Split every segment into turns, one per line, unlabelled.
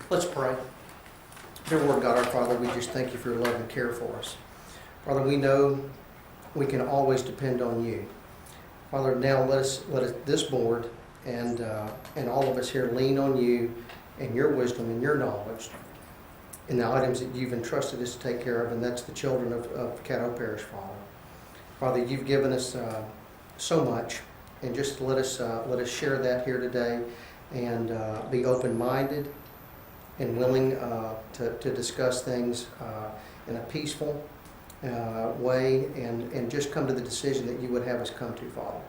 Let's pray. Dear Lord God, our Father, we just thank you for your love and care for us. Father, we know we can always depend on you. Father, now let us this board and all of us here lean on you and your wisdom and your knowledge in the items that you've entrusted us to take care of, and that's the children of Caddo Parish, Father. Father, you've given us so much, and just let us share that here today and be open-minded and willing to discuss things in a peaceful way and just come to the decision that you would have us come to, Father.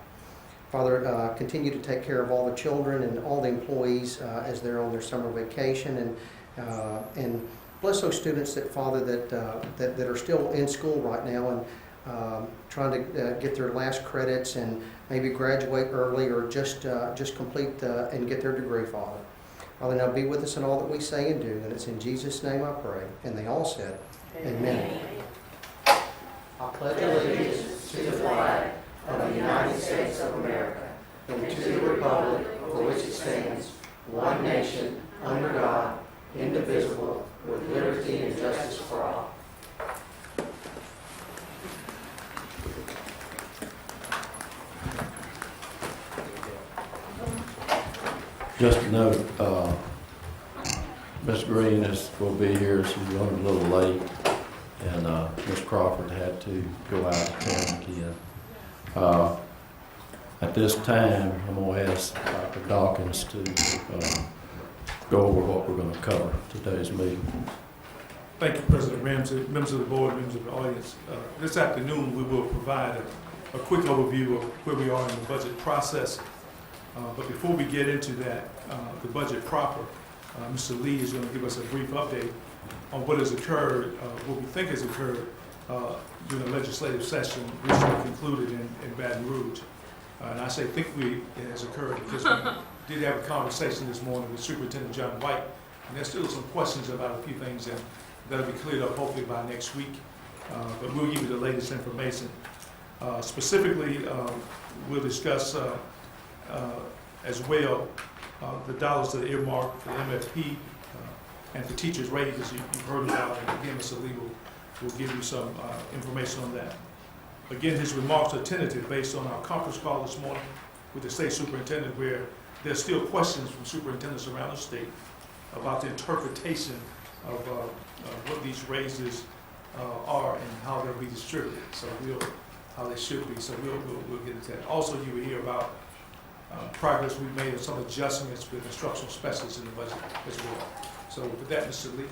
Father, continue to take care of all the children and all the employees as they're on their summer vacation, and bless those students that, Father, that are still in school right now and trying to get their last credits and maybe graduate early or just complete and get their degree, Father. Father, now be with us in all that we say and do, and it's in Jesus' name I pray. And they all said, Amen. I pledge allegiance to the flag of the United States of America and to the republic for which it stands, one nation, under God, indivisible, with liberty and justice for all.
Just a note, Ms. Green will be here. She's running a little late, and Ms. Crawford had to go out of town again. At this time, I'm going to ask Dr. Dawkins to go over what we're going to cover today's meeting.
Thank you, President Ramsey, members of the board, members of the audience. This afternoon, we will provide a quick overview of where we are in the budget process. But before we get into that, the budget proper, Mr. Lee is going to give us a brief update on what has occurred, what we think has occurred during the legislative session recently concluded in Baton Rouge. And I say think it has occurred because we did have a conversation this morning with Superintendent John White, and there's still some questions about a few things, and that'll be cleared up hopefully by next week. But we'll give you the latest information. Specifically, we'll discuss as well the dollars that are earmarked for the MFP and for teachers' raises you've heard about, and again, Mr. Lee will give you some information on that. Again, his remarks are tentative based on our conference call this morning with the state superintendent, where there's still questions from superintendents around the state about the interpretation of what these raises are and how they'll be distributed. So how they should be. So we'll get into that. Also, you will hear about progress we've made on some adjustments with instructional specialists in the budget as well. So with that, Mr. Lee.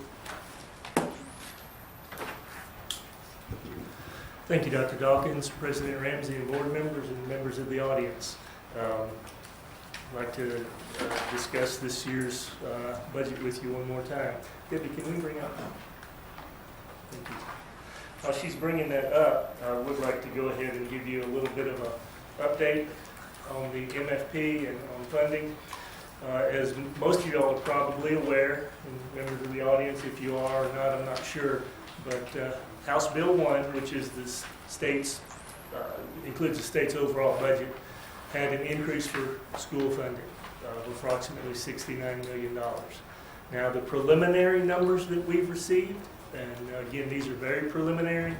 Thank you, Dr. Dawkins, President Ramsey, and board members and members of the audience. I'd like to discuss this year's budget with you one more time. Debbie, can we bring up? Thank you. While she's bringing that up, I would like to go ahead and give you a little bit of an update on the MFP and on funding. As most of y'all are probably aware, and members of the audience, if you are or not, I'm not sure, but House Bill 1, which is the state's, includes the state's overall budget, had an increase for school funding of approximately $69 million. Now, the preliminary numbers that we've received, and again, these are very preliminary,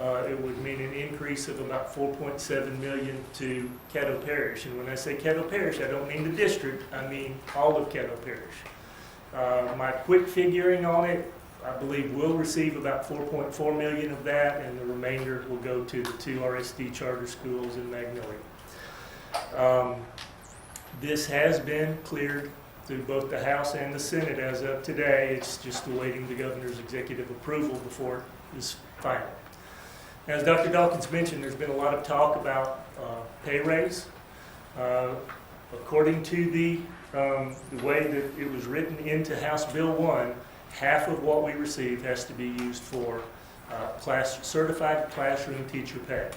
it would mean an increase of about $4.7 million to Caddo Parish. And when I say Caddo Parish, I don't mean the district, I mean all of Caddo Parish. My quick figuring on it, I believe we'll receive about $4.4 million of that, and the remainder will go to the 2 RSD charter schools in Magnolia. This has been cleared through both the House and the Senate as of today. It's just awaiting the governor's executive approval before it is final. As Dr. Dawkins mentioned, there's been a lot of talk about pay raise. According to the way that it was written into House Bill 1, half of what we receive has to be used for certified classroom teacher pay.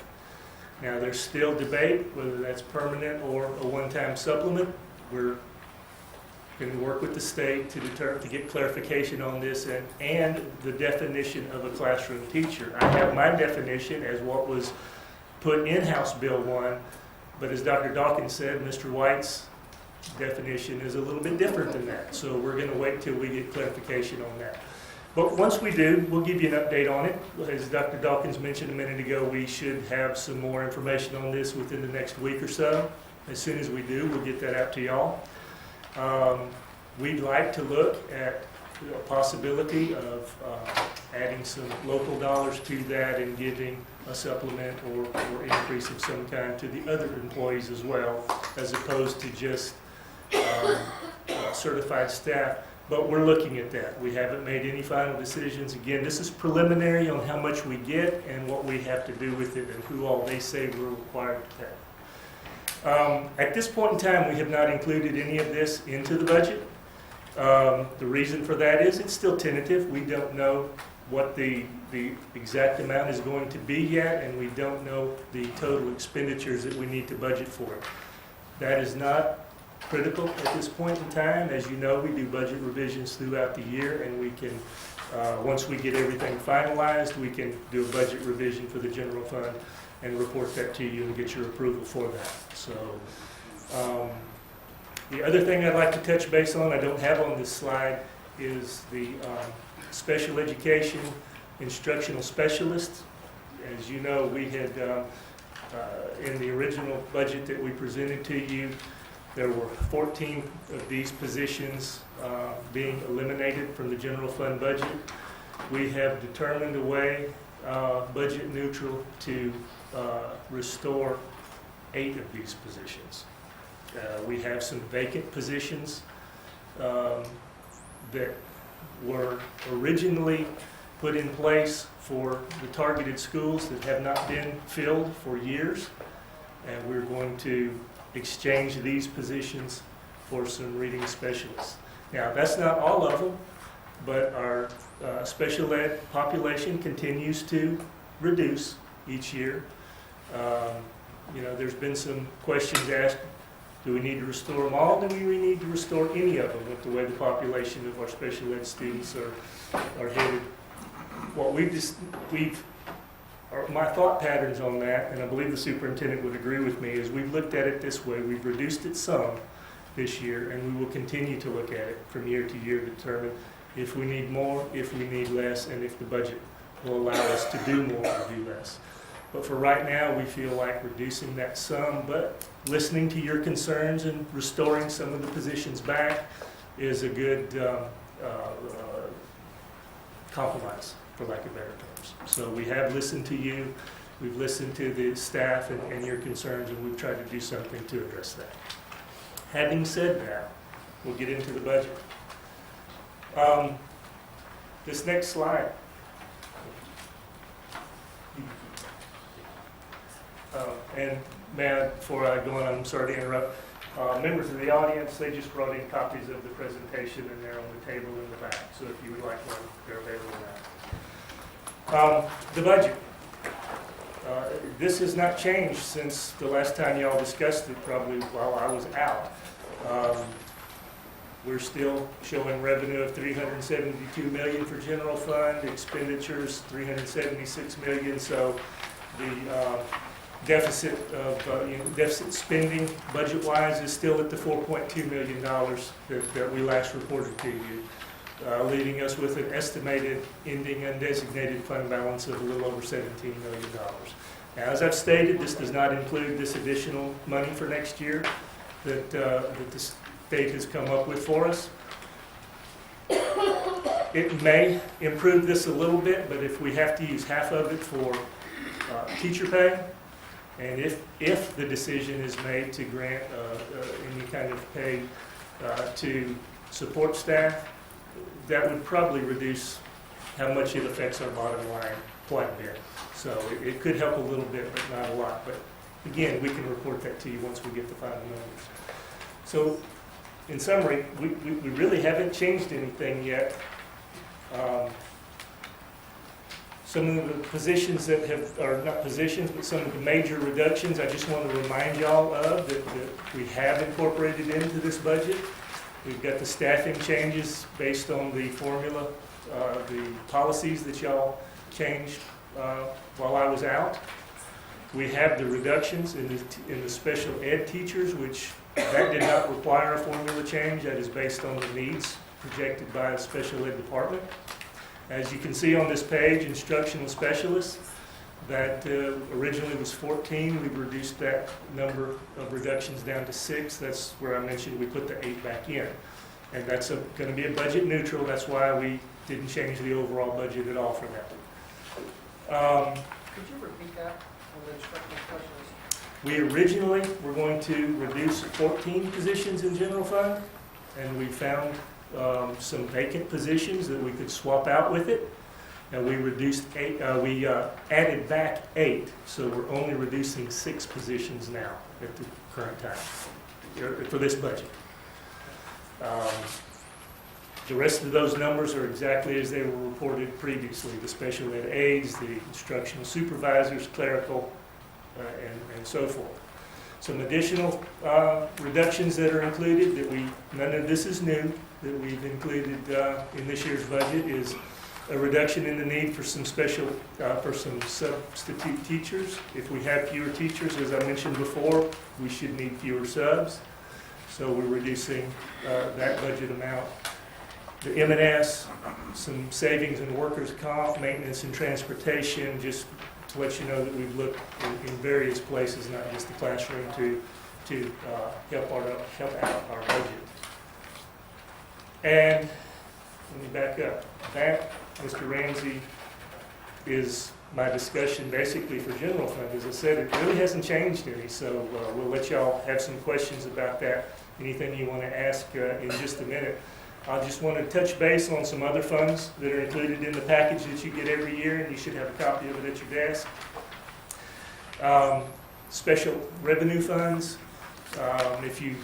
Now, there's still debate whether that's permanent or a one-time supplement. We're going to work with the state to get clarification on this and the definition of a classroom teacher. I have my definition as what was put in House Bill 1, but as Dr. Dawkins said, Mr. White's definition is a little bit different than that. So we're going to wait till we get clarification on that. But once we do, we'll give you an update on it. As Dr. Dawkins mentioned a minute ago, we should have some more information on this within the next week or so. As soon as we do, we'll get that out to y'all. We'd like to look at a possibility of adding some local dollars to that and giving a supplement or increase of some kind to the other employees as well, as opposed to just certified staff. But we're looking at that. We haven't made any final decisions. Again, this is preliminary on how much we get and what we have to do with it and who all they say we're required to pay. At this point in time, we have not included any of this into the budget. The reason for that is it's still tentative. We don't know what the exact amount is going to be yet, and we don't know the total expenditures that we need to budget for it. That is not critical at this point in time. As you know, we do budget revisions throughout the year, and we can, once we get everything finalized, we can do a budget revision for the general fund and report that to you and get your approval for that. So the other thing I'd like to touch base on, I don't have on this slide, is the special education instructional specialists. As you know, we had, in the original budget that we presented to you, there were 14 of these positions being eliminated from the general fund budget. We have determined a way, budget neutral, to restore 8 of these positions. We have some vacant positions that were originally put in place for the targeted schools that have not been filled for years, and we're going to exchange these positions for some reading specialists. Now, that's not all of them, but our special ed population continues to reduce each year. You know, there's been some questions asked, do we need to restore them all? Do we need to restore any of them with the way the population of our special ed students are headed? What my thought patterns on that, and I believe the superintendent would agree with me, is we've looked at it this way. We've reduced it some this year, and we will continue to look at it from year to year to determine if we need more, if we need less, and if the budget will allow us to do more or do less. But for right now, we feel like reducing that sum, but listening to your concerns and restoring some of the positions back is a good compromise, for lack of better terms. So we have listened to you, we've listened to the staff and your concerns, and we've tried to do something to address that. Having said that, we'll get into the budget. This next slide. And Matt, before I go on, I'm sorry to interrupt. Members of the audience, they just brought in copies of the presentation, and they're on the table in the back. So if you would like one, they're available now. The budget. This has not changed since the last time y'all discussed it, probably while I was out. We're still showing revenue of $372 million for general fund, expenditures $376 million. So the deficit of deficit spending budget-wise is still at the $4.2 million that we last reported to you, leaving us with an estimated ending undesignated fund balance of a little over $17 million. Now, as I've stated, this does not include this additional money for next year that the state has come up with for us. It may improve this a little bit, but if we have to use half of it for teacher pay, and if the decision is made to grant any kind of pay to support staff, that would probably reduce how much it affects our bottom line quite a bit. So it could help a little bit, but not a lot. But again, we can report that to you once we get the final numbers. So in summary, we really haven't changed anything yet. Some of the positions that are not positions, but some of the major reductions, I just want to remind y'all of that we have incorporated into this budget. We've got the staffing changes based on the formula, the policies that y'all changed while I was out. We have the reductions in the special ed teachers, which That did not require a formula change. That is based on the needs projected by the special ed department. As you can see on this page, instructional specialists, that originally was 14. We've reduced that number of reductions down to 6. That's where I mentioned we put the 8 back in. And that's going to be a budget neutral. That's why we didn't change the overall budget at all for that.
Could you repeat that on the instructional specialist?
We originally were going to reduce 14 positions in general fund, and we found some vacant positions that we could swap out with it. And we reduced 8, we added back 8, so we're only reducing 6 positions now at the current time for this budget. The rest of those numbers are exactly as they were reported previously. The special ed aides, the instructional supervisors, clerical, and so forth. Some additional reductions that are included none of this is new, that we've included in this year's budget is a reduction in the need for some for some substitute teachers. If we have fewer teachers, as I mentioned before, we should need fewer subs. So we're reducing that budget amount. The M&S, some savings in workers' comp, maintenance and transportation, just to let you know that we've looked in various places, not just the classroom, to help out our budget. And let me back up. That, Mr. Ramsey, is my discussion basically for general fund. As I said, it really hasn't changed any, so we'll let y'all have some questions about that. Anything you want to ask in just a minute. I just want to touch base on some other funds that are included in the package that you get every year, and you should have a copy of it at your desk. Special revenue funds. If you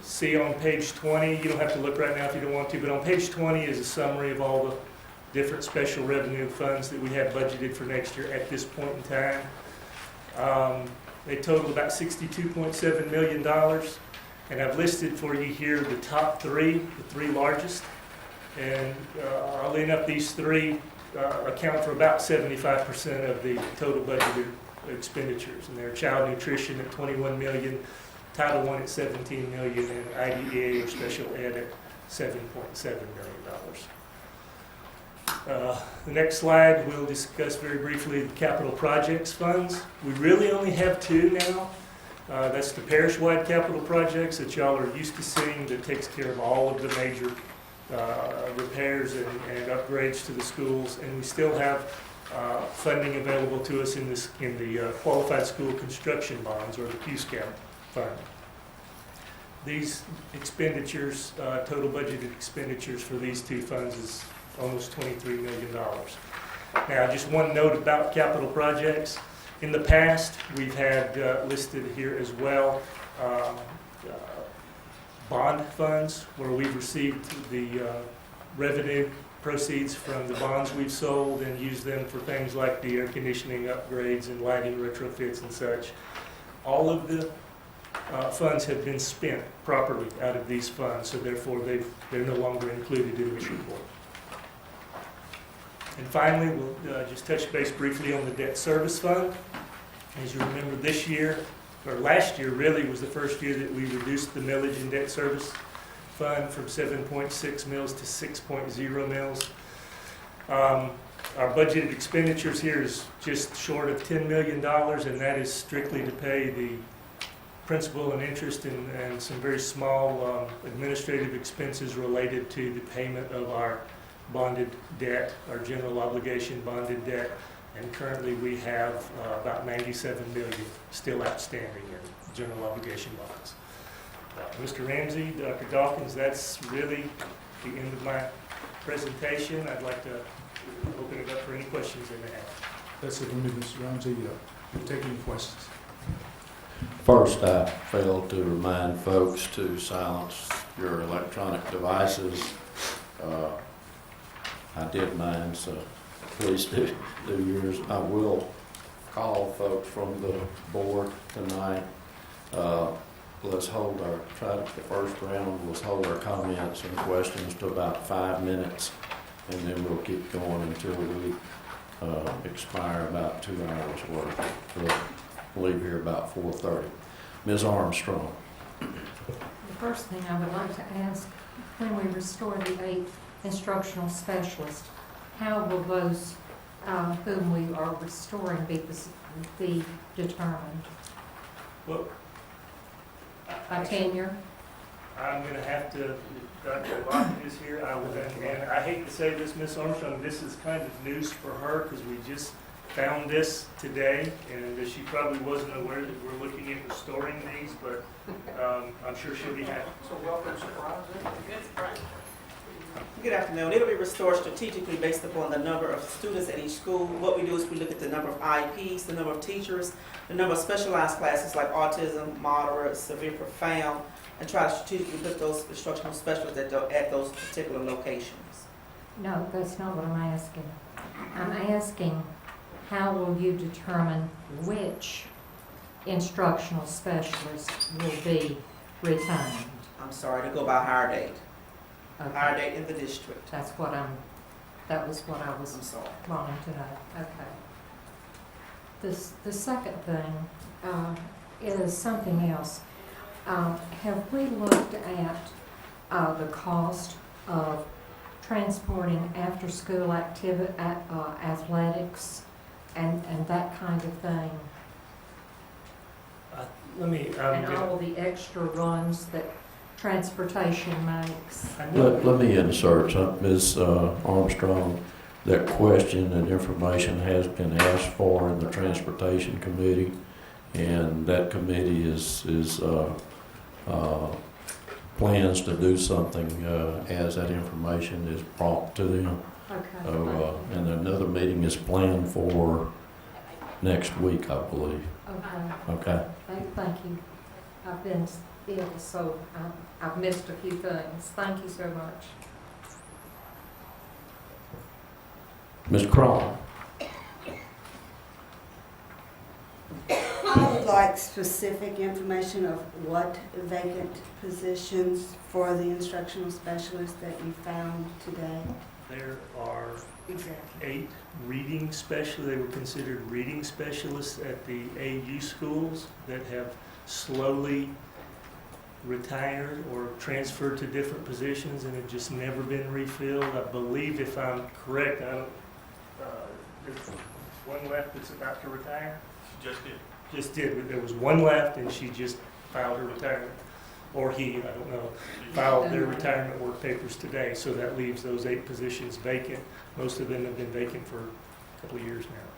see on page 20, you don't have to look right now if you don't want to, but on page 20 is a summary of all the different special revenue funds that we have budgeted for next year at this point in time. They total about $62.7 million. And I've listed for you here the top 3, the 3 largest. And I'll end up these 3 account for about 75% of the total budgeted expenditures. And they're child nutrition at $21 million, Title I at $17 million, and IDEA or special ed at $7.7 million. The next slide, we'll discuss very briefly the capital projects funds. We really only have 2 now. That's the parish-wide capital projects that y'all are used to seeing, that takes care of all of the major repairs and upgrades to the schools. And we still have funding available to us in the Qualified School Construction Bonds, or the QSCAP fund. These expenditures, total budgeted expenditures for these 2 funds is almost $23 million. Now, just one note about capital projects. In the past, we've had listed here as well bond funds, where we've received the revenue proceeds from the bonds we've sold and used them for things like the air conditioning upgrades and lighting retrofits and such. All of the funds have been spent properly out of these funds, so therefore they're no longer included in this report. And finally, we'll just touch base briefly on the debt service fund. As you remember, this year, or last year really, was the first year that we reduced the millage in debt service fund from 7.6 mils to 6.0 mils. Our budgeted expenditures here is just short of $10 million, and that is strictly to pay the principal and interest and some very small administrative expenses related to the payment of our bonded debt, our general obligation bonded debt, and currently we have about $97 million still outstanding in general obligation bonds. Mr. Ramsey, Dr. Dawkins, that's really the end of my presentation. I'd like to open it up for any questions they may have.
That's it, Mr. Ramsey. Take any questions.
First, I failed to remind folks to silence your electronic devices. I did mine, so please do yours. I will call folks from the board tonight. Let's hold the first round, let's hold our comments and questions to about 5 minutes, and then we'll keep going until we expire about 2 hours worth. We'll leave here about 4:30. Ms. Armstrong.
The first thing I would like to ask, when we restore the 8 instructional specialists, how will those whom we are restoring be determined?
Well,
By tenure?
I'm gonna have to, Dr. Lockett is here, and I hate to say this, Ms. Armstrong, this is kind of news for her, because we just found this today, and she probably wasn't aware that we're looking at restoring these, but I'm sure she'll be happy.
So welcome surprise.
Good afternoon. It'll be restored strategically based upon the number of students at each school. What we do is we look at the number of IEPs, the number of teachers, the number of specialized classes like autism, moderate, severe, profound, and try to strategically put those instructional specialists at those particular locations.
No, that's not what I'm asking. I'm asking, how will you determine which instructional specialist will be retained?
I'm sorry, to go by hire date.
Okay.
Hire date in the district.
That was what I was
I'm sorry.
wanting to know. Okay. The second thing is something else. Have we looked at the cost of transporting after-school athletics and that kind of thing?
Let me,
And all the extra runs that transportation makes?
I know,
Let me insert something, Ms. Armstrong. That question and information has been asked for in the Transportation Committee, and that committee plans to do something as that information is brought to them.
Okay.
And another meeting is planned for next week, I believe.
Okay.
Okay?
Thank you. I've been ill, so I've missed a few things. Thank you so much.
Ms. Crawl?
I would like specific information of what vacant positions for the instructional specialists that you found today.
there are
Exactly.
8 reading specialists, they were considered reading specialists at the AU schools that have slowly retired or transferred to different positions and have just never been refilled. I believe, if I'm correct, there's one left that's about to retire. Just did. There was one left, and she just filed her retirement, or he, I don't know, filed their retirement work papers today. So that leaves those 8 positions vacant. Most of them have been vacant for a couple of years now.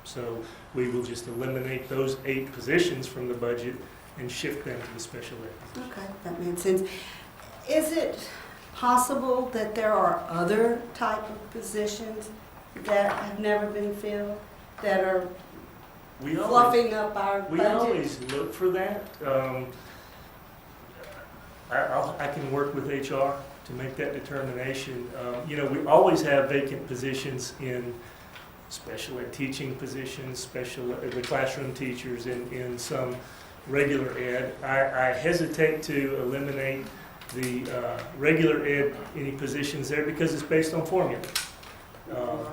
So we will just eliminate those 8 positions from the budget and shift them to the special ed.
Okay, that makes sense. Is it possible that there are other type of positions that have never been filled, that are
We always,
fluffing up our
we
budget?
always look for that. I can work with HR to make that determination. We always have vacant positions in special ed teaching positions, the classroom teachers, in some regular ed. I hesitate to eliminate the regular ed, any positions there, because it's based on formula.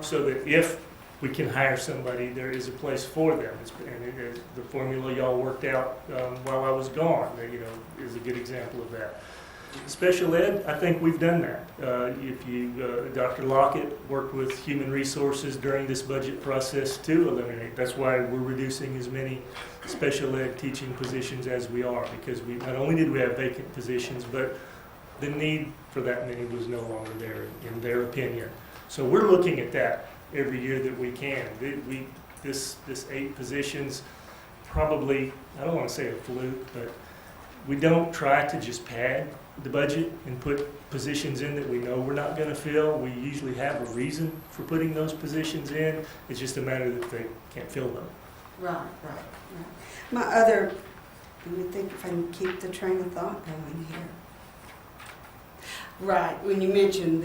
So that if we can hire somebody, there is a place for them. The formula y'all worked out while I was gone, is a good example of that. Special ed, I think we've done that. Dr. Lockett worked with Human Resources during this budget process to eliminate. That's why we're reducing as many special ed teaching positions as we are, because not only did we have vacant positions, but the need for that many was no longer there, in their opinion. So we're looking at that every year that we can. This 8 positions, probably, I don't want to say a fluke, but we don't try to just pad the budget and put positions in that we know we're not going to fill. We usually have a reason for putting those positions in. It's just a matter that they can't fill them.
Right. My other, let me think if I can keep the train of thought going here. Right, when you mentioned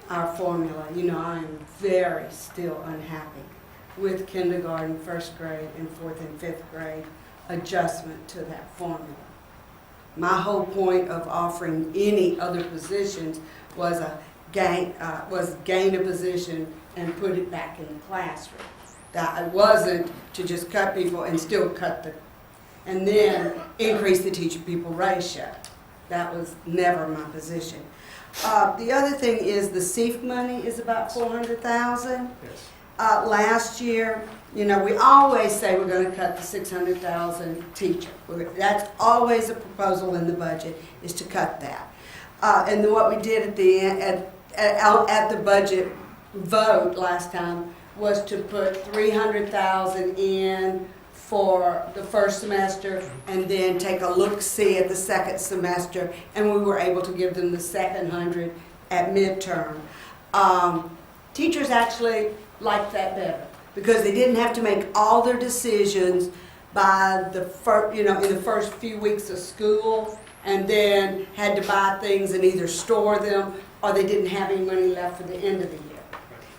our formula, I am very still unhappy with kindergarten, 1st grade, and 4th and 5th grade adjustment to that formula. My whole point of offering any other positions was gain a position and put it back in the classroom. That it wasn't to just cut people and still cut and then increase the teacher-pupil ratio. That was never my position. The other thing is the SEEF money is about 400,000.
Yes.
Last year, you know, we always say we're going to cut the 600,000 teacher. That's always a proposal in the budget, is to cut that. And then what we did at the end, at the budget vote last time was to put 300,000 in for the first semester and then take a look-see at the second semester, and we were able to give them the second 100 at midterm. Teachers actually liked that better because they didn't have to make all their decisions by the first, you know, in the first few weeks of school, and then had to buy things and either store them or they didn't have any money left for the end of the year.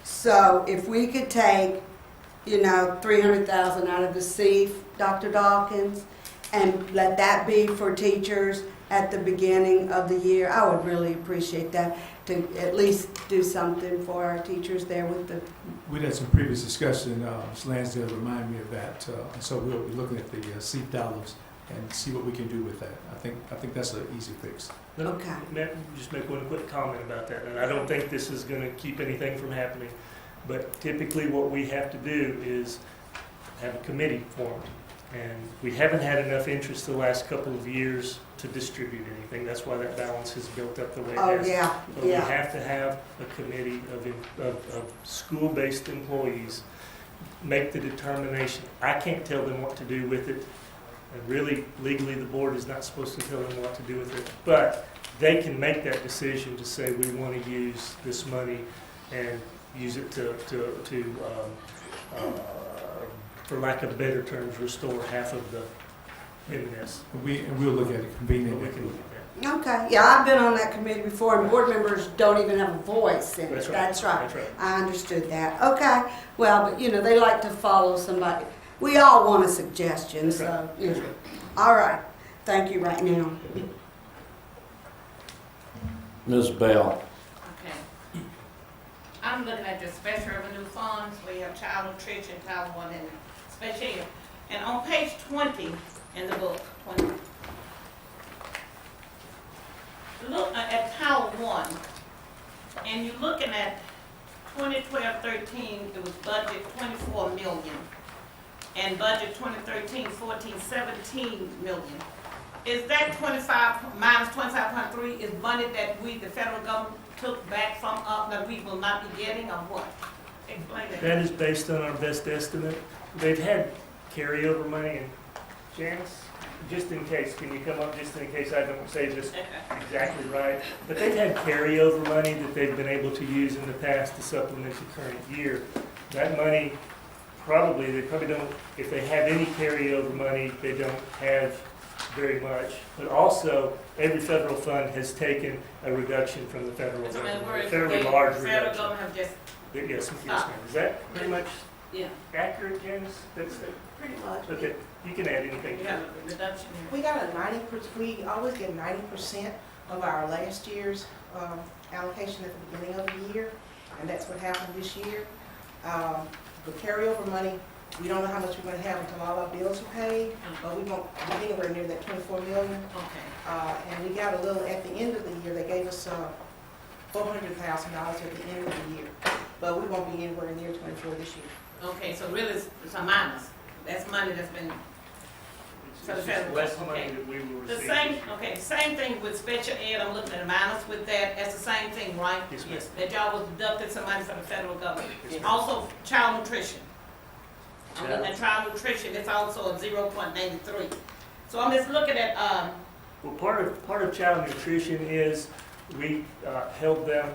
So if we could take, you know, 300,000 out of the SEEF, Dr. Dawkins, and let that be for teachers at the beginning of the year, I would really appreciate that, to at least do something for our teachers there with the.
We'd had some previous discussion, Ms. Lansdale reminded me of that, and so we'll be looking at the SEEF dollars and see what we can do with that. I think that's an easy fix.
Okay.
Just make one quick comment about that, and I don't think this is gonna keep anything from happening, but typically what we have to do is have a committee formed. And we haven't had enough interest the last couple of years to distribute anything. That's why that balance has built up the way it
Oh,
has.
yeah,
But we
yeah.
have to have a committee of school-based employees make the determination. I can't tell them what to do with it. And really, legally, the board is not supposed to tell them what to do with it. But they can make that decision to say, we want to use this money and use it to for lack of better terms, restore half of the M&S.
And we'll look at it
But
conveniently.
we can look at that.
Okay, yeah, I've been on that committee before, and board members don't even have a voice in it.
That's right.
That's right.
That's right.
I understood that. Okay, well, but you know, they like to follow somebody. We all want a suggestion,
That's
so,
right.
you
That's
know.
right.
All right, thank you right now.
Ms. Bell,
Okay. I'm looking at the special revenue funds, where you have child nutrition, Title I, and special ed. And on page 20 in the book, 20, look at Title I, and you're looking at 2012-13, it was budget 24 million, and budget 2013-14, 17 million. Is that 25 minus 25.3 is money that we, the federal government, took back from us that we will not be getting, or what? Explain that.
That is based on our best estimate. They've had carryover money, and Janice, just in case, can you come up just in case I don't say this exactly right? But they've had carryover money that they've been able to use in the past to supplement the current year. That money, they probably don't, if they have any carryover money, they don't have very much. But also, every federal fund has taken a reduction from the federal
So in other
government, a
words,
fairly
the
large
federal
reduction.
government have just,
Yes, ma'am. Is that pretty much
yeah,
accurate, Janice? That's it?
Pretty much.
Okay, you can add anything.
we have a reduction here.
We got a 90%, we always get 90% of our last year's allocation at the beginning of the year, and that's what happened this year. The carryover money, we don't know how much we're gonna have until all our bills are paid, but we won't be anywhere near that 24 million.
Okay.
And we got a little at the end of the year, they gave us $400,000 at the end of the year, but we won't be anywhere near 24 this year.
Okay, so really it's a minus. That's money that's been,
It's
For the
just
federal,
less money
okay.
that we will
the
receive.
same thing with special ed, I'm looking at a minus with that, that's the same thing, right?
Yes, ma'am.
That y'all was deducted some money from the federal government.
Yes, ma'am.
Also, child nutrition. I'm looking
Child-
at child nutrition, it's also a 0.93. So I'm just looking at,
Well, part of child nutrition is we held them,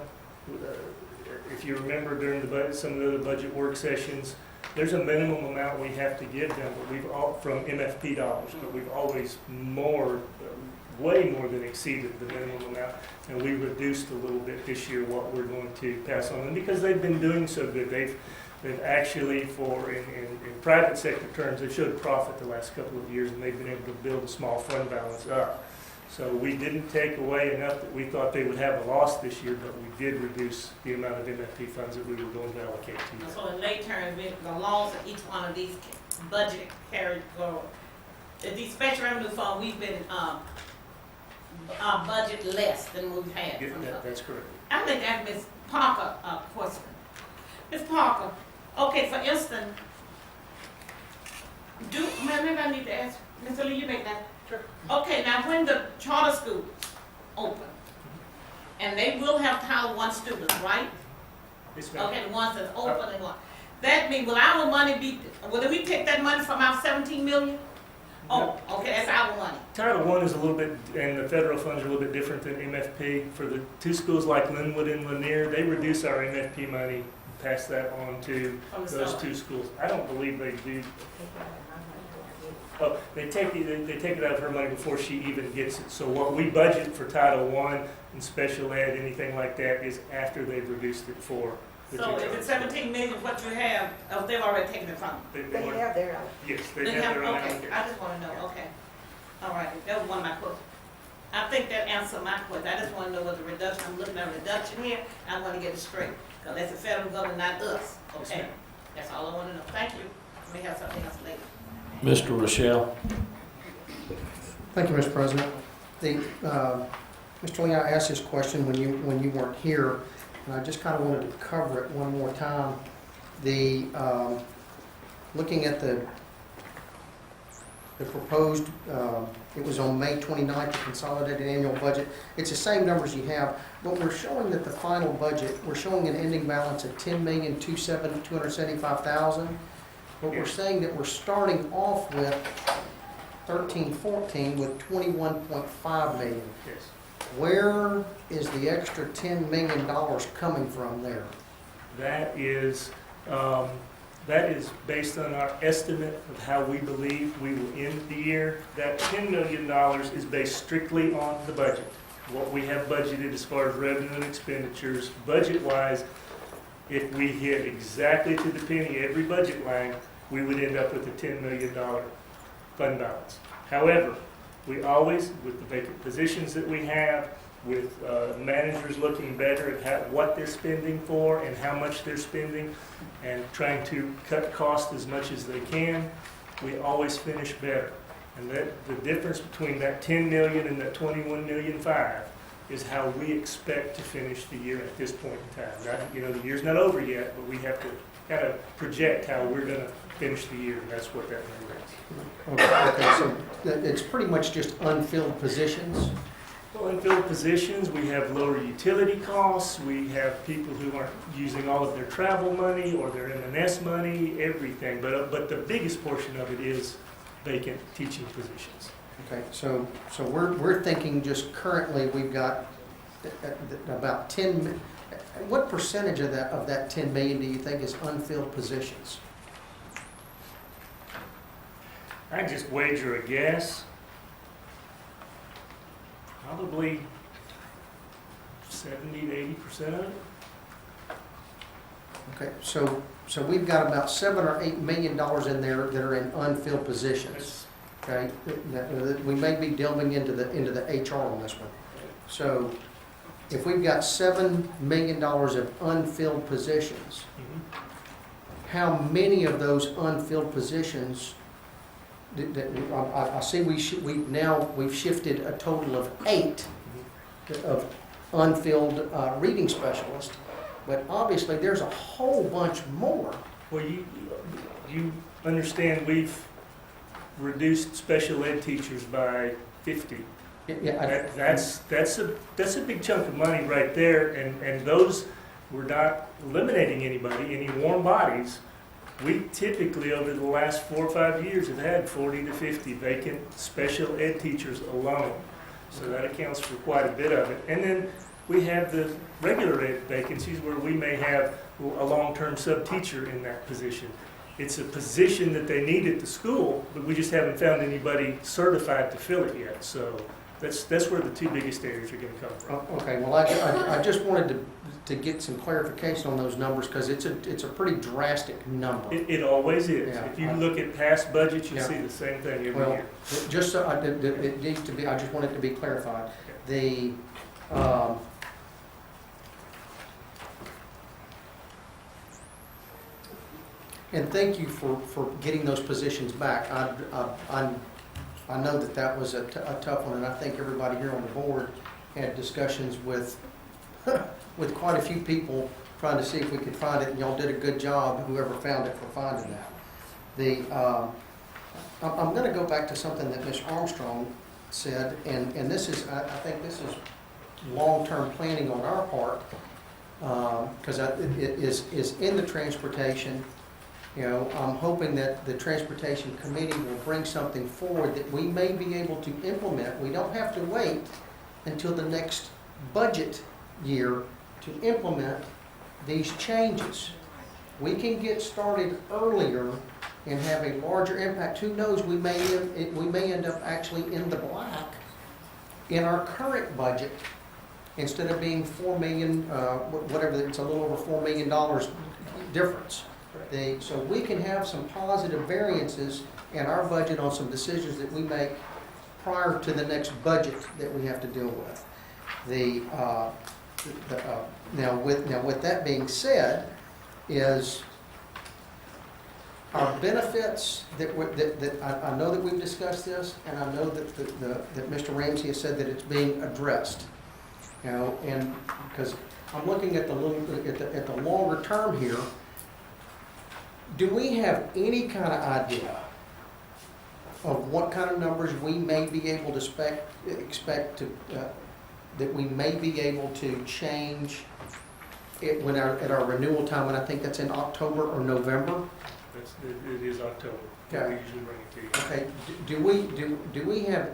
if you remember during the budget, some of the budget work sessions, there's a minimum amount we have to give them, but from MFP dollars, but we've always way more than exceeded the minimum amount, and we reduced a little bit this year what we're going to pass on them, because they've been doing so good. They've actually, in private sector terms, they've showed profit the last couple of years, and they've been able to build a small fund balance up. So we didn't take away enough that we thought they would have a loss this year, but we did reduce the amount of MFP funds that we were going to allocate to them.
so in lay terms, the loss of each one of these budget carried go these special revenue fund, we've been, budget less than we've had
Yeah,
from the.
that's correct.
I think that's Ms. Parker, question. Ms. Parker, okay, for instance, maybe I need to ask, Mr. Lee, you make that?
Sure.
Okay, now when the charter schools open, and they will have Title I students, right?
Yes, ma'am.
Okay, the ones that's open and what? That mean, will our money be, will we take that money from our 17 million? Oh, okay, that's our money.
Title I is a little bit, and the federal funds are a little bit different than MFP. For the two schools like Linwood and Lanier, they reduce our MFP money, pass that on to
From the
those
start.
two schools. I don't believe they do. Oh, they take it out of her money before she even gets it. So what we budget for Title I and special ed, anything like that, is after they've reduced it for the two
So is
charters.
it 17 million what you have, oh, they've already taken it from you?
They
They
were-
have their,
Yes,
They
they have their own
okay,
allocation.
I just wanna know, okay. All right, that was one of my questions. I think that answered my question, I just wanna know what the reduction, I'm looking at a reduction here, I wanna get it straight. Cause that's the federal government, not us,
Yes,
okay?
ma'am.
That's all I wanna know, thank you. We have something else later.
Mr. Rochelle?
Thank you, Mr. President. Mr. Lee, I asked this question when you weren't here, and I just kind of wanted to cover it one more time. Looking at the proposed, it was on May 29th, the consolidated annual budget. It's the same numbers you have, but we're showing that the final budget, we're showing an ending balance of $10,275,000. But we're
Yes.
saying that we're starting off with 13-14 with 21.5 million.
Yes.
Where is the extra $10 million coming from there?
That is based on our estimate of how we believe we will end the year. That $10 million is based strictly on the budget. What we have budgeted as far as revenue and expenditures, budget-wise, if we hit exactly to the penny every budget line, we would end up with a $10 million fund balance. However, we always, with the vacant positions that we have, with managers looking better at what they're spending for and how much they're spending, and trying to cut costs as much as they can, we always finish better. And that the difference between that 10 million and that 21,000,005 is how we expect to finish the year at this point in time. Now, the year's not over yet, but we have to kind of project how we're going to finish the year, and that's what that number is.
Okay, so it's pretty much just unfilled positions?
Well, in field positions, we have lower utility costs, we have people who aren't using all of their travel money or their M&S money, everything. But the biggest portion of it is vacant teaching positions.
Okay, so we're thinking just currently we've got about 10, what percentage of that 10 million do you think is unfilled positions?
I just wager a guess, probably 70 to 80% of it.
Okay, so we've got about $7 or $8 million in there that are in unfilled positions.
That's-
Okay, we may be delving into the HR on this one. So if we've got $7 million of unfilled positions, how many of those unfilled positions, I see we've shifted a total of 8 of unfilled reading specialists, but obviously there's a whole bunch more.
Well, you understand we've reduced special ed teachers by 50.
Yeah,
That's a big chunk of money right there, and those, we're not eliminating anybody, any warm bodies. We typically, over the last 4 or 5 years, have had 40 to 50 vacant special ed teachers alone. So that accounts for quite a bit of it. And then we have the regular ed vacancies where we may have a long-term sub-teacher in that position. It's a position that they need at the school, but we just haven't found anybody certified to fill it yet. So that's where the 2 biggest areas are going to come from.
Okay, well, I just wanted to get some clarification on those numbers because it's a pretty drastic number.
It always is.
Yeah.
If you look at past budgets, you'll
Yeah.
see the same thing every
Well,
year.
just so, it needs to be, I just want it to be clarified. And thank you for getting those positions back. I'm I know that that was a tough one, and I think everybody here on the board had discussions with, with quite a few people trying to see if we could find it, and y'all did a good job, whoever found it, for finding that. I'm going to go back to something that Ms. Armstrong said, and this is, I think this is long-term planning on our part, because it is in the transportation. You know, I'm hoping that the Transportation Committee will bring something forward that we may be able to implement. We don't have to wait until the next budget year to implement these changes. We can get started earlier and have a larger impact. Who knows, we may end up actually in the black in our current budget, instead of being $4 million, whatever, it's a little over $4 million difference. So we can have some positive variances in our budget on some decisions that we make prior to the next budget that we have to deal with. Now with that being said, is our benefits that I know that we've discussed this, and I know that Mr. Ramsey has said that it's being addressed. You know, and because I'm looking at the longer term here, do we have any kind of idea of what kind of numbers we may be able to expect to that we may be able to change it at our renewal time, and I think that's in October or November?
It is October.
Okay.
We usually bring it to you.
Okay, do we have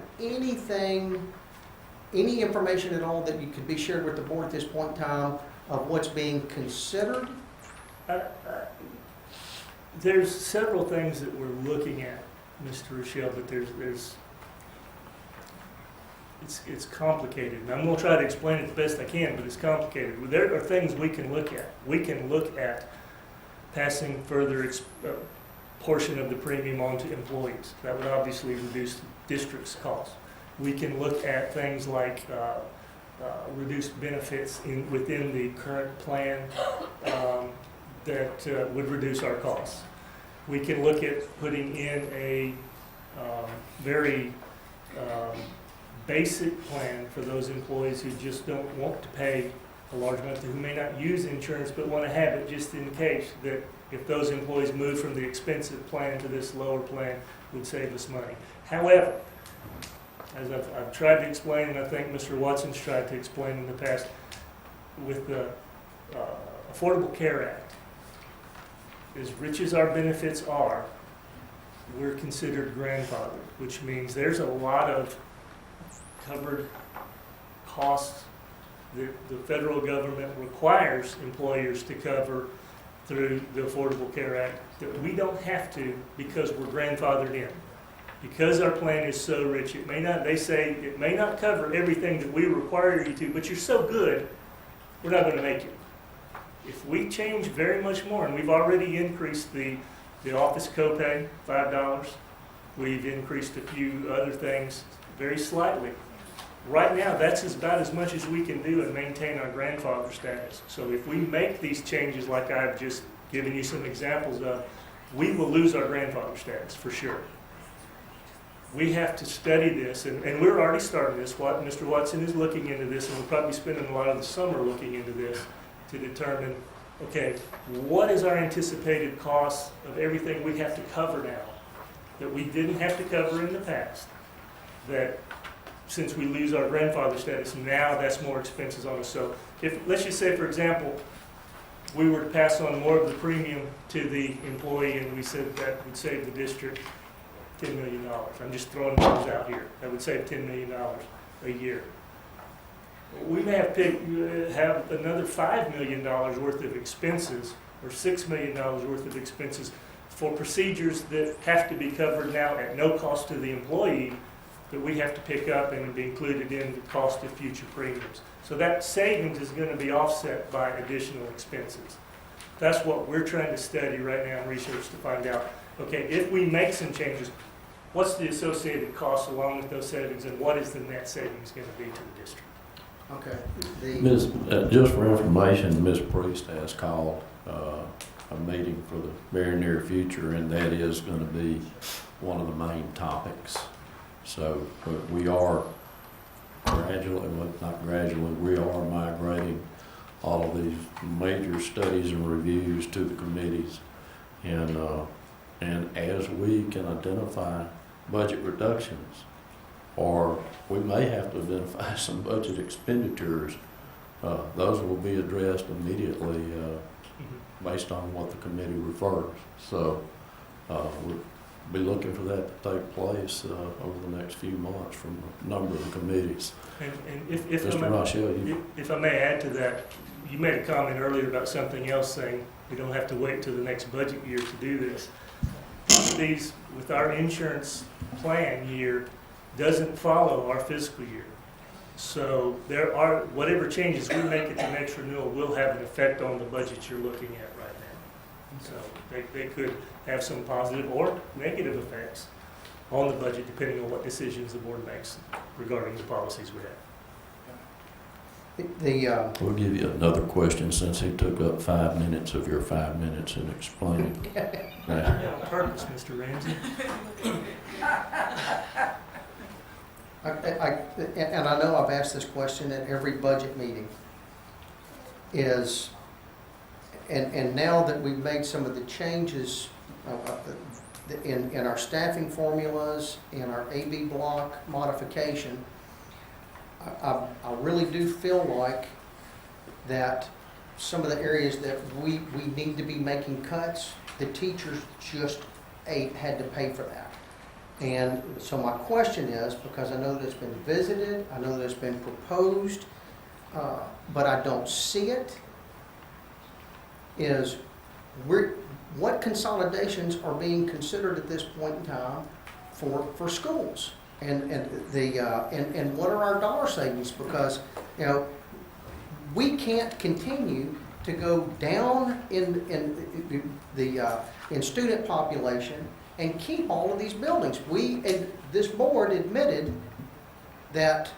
any information at all that you could be shared with the board at this point in time of what's being considered?
There's several things that we're looking at, Mr. Rochelle, but it's complicated. And I'm going to try to explain it the best I can, but it's complicated. There are things we can look at. We can look at passing further portion of the premium on to employees. That would obviously reduce district's costs. We can look at things like reduced benefits within the current plan that would reduce our costs. We can look at putting in a very basic plan for those employees who just don't want to pay a large amount, who may not use insurance but want to have it just in case, that if those employees move from the expensive plan to this lower plan, would save us money. However, as I've tried to explain, and I think Mr. Watson's tried to explain in the past, with the Affordable Care Act, as rich as our benefits are, we're considered grandfathered, which means there's a lot of covered costs that the federal government requires employers to cover through the Affordable Care Act that we don't have to because we're grandfathered in. Because our plan is so rich, they say it may not cover everything that we require you to, but you're so good, we're not going to make it. If we change very much more, and we've already increased the office copay, $5, we've increased a few other things very slightly. Right now, that's about as much as we can do and maintain our grandfather status. So if we make these changes like I've just given you some examples of, we will lose our grandfather status for sure. We have to study this, and we're already starting this. Mr. Watson is looking into this, and we'll probably be spending a lot of the summer looking into this to determine, okay, what is our anticipated cost of everything we have to cover now that we didn't have to cover in the past, that since we lose our grandfather status, now that's more expenses on us. So if, let's just say, for example, we were to pass on more of the premium to the employee and we said that would save the district $10 million. I'm just throwing numbers out here. That would save $10 million a year. We may have another $5 million worth of expenses or $6 million worth of expenses for procedures that have to be covered now at no cost to the employee that we have to pick up and be included in the cost of future premiums. So that savings is going to be offset by additional expenses. That's what we're trying to study right now in research to find out, okay, if we make some changes, what's the associated cost along with those savings, and what is the net savings going to be to the district?
Okay.
Just for information, Ms. Priest has called a meeting for the very near future, and that is going to be one of the main topics So, but we are gradually, well, not gradually, we are migrating all of these major studies and reviews to the committees. And as we can identify budget reductions, or we may have to identify some budget expenditures, those will be addressed immediately based on what the committee refers. So we'll be looking for that to take place over the next few months from a number of the committees.
And if
Mr. Rochelle, you
If I may add to that, you made a comment earlier about something else, saying we don't have to wait till the next budget year to do this. These, with our insurance plan year, doesn't follow our fiscal year. So there are, whatever changes we make at the next renewal will have an effect on the budget you're looking at right now. So they could have some positive or negative effects on the budget depending on what decisions the board makes regarding the policies we have.
We'll give you another question since he took up 5 minutes of your 5 minutes in explaining.
On purpose, Mr. Ramsey.
And I know I've asked this question at every budget meeting, and now that we've made some of the changes in our staffing formulas, in our AB block modification, I really do feel like that some of the areas that we need to be making cuts, the teachers just had to pay for that. And so my question is, because I know that it's been visited, I know that it's been proposed, but I don't see it, is what consolidations are being considered at this point in time for schools? And what are our dollar savings? Because, you know, we can't continue to go down in student population and keep all of these buildings. This board admitted that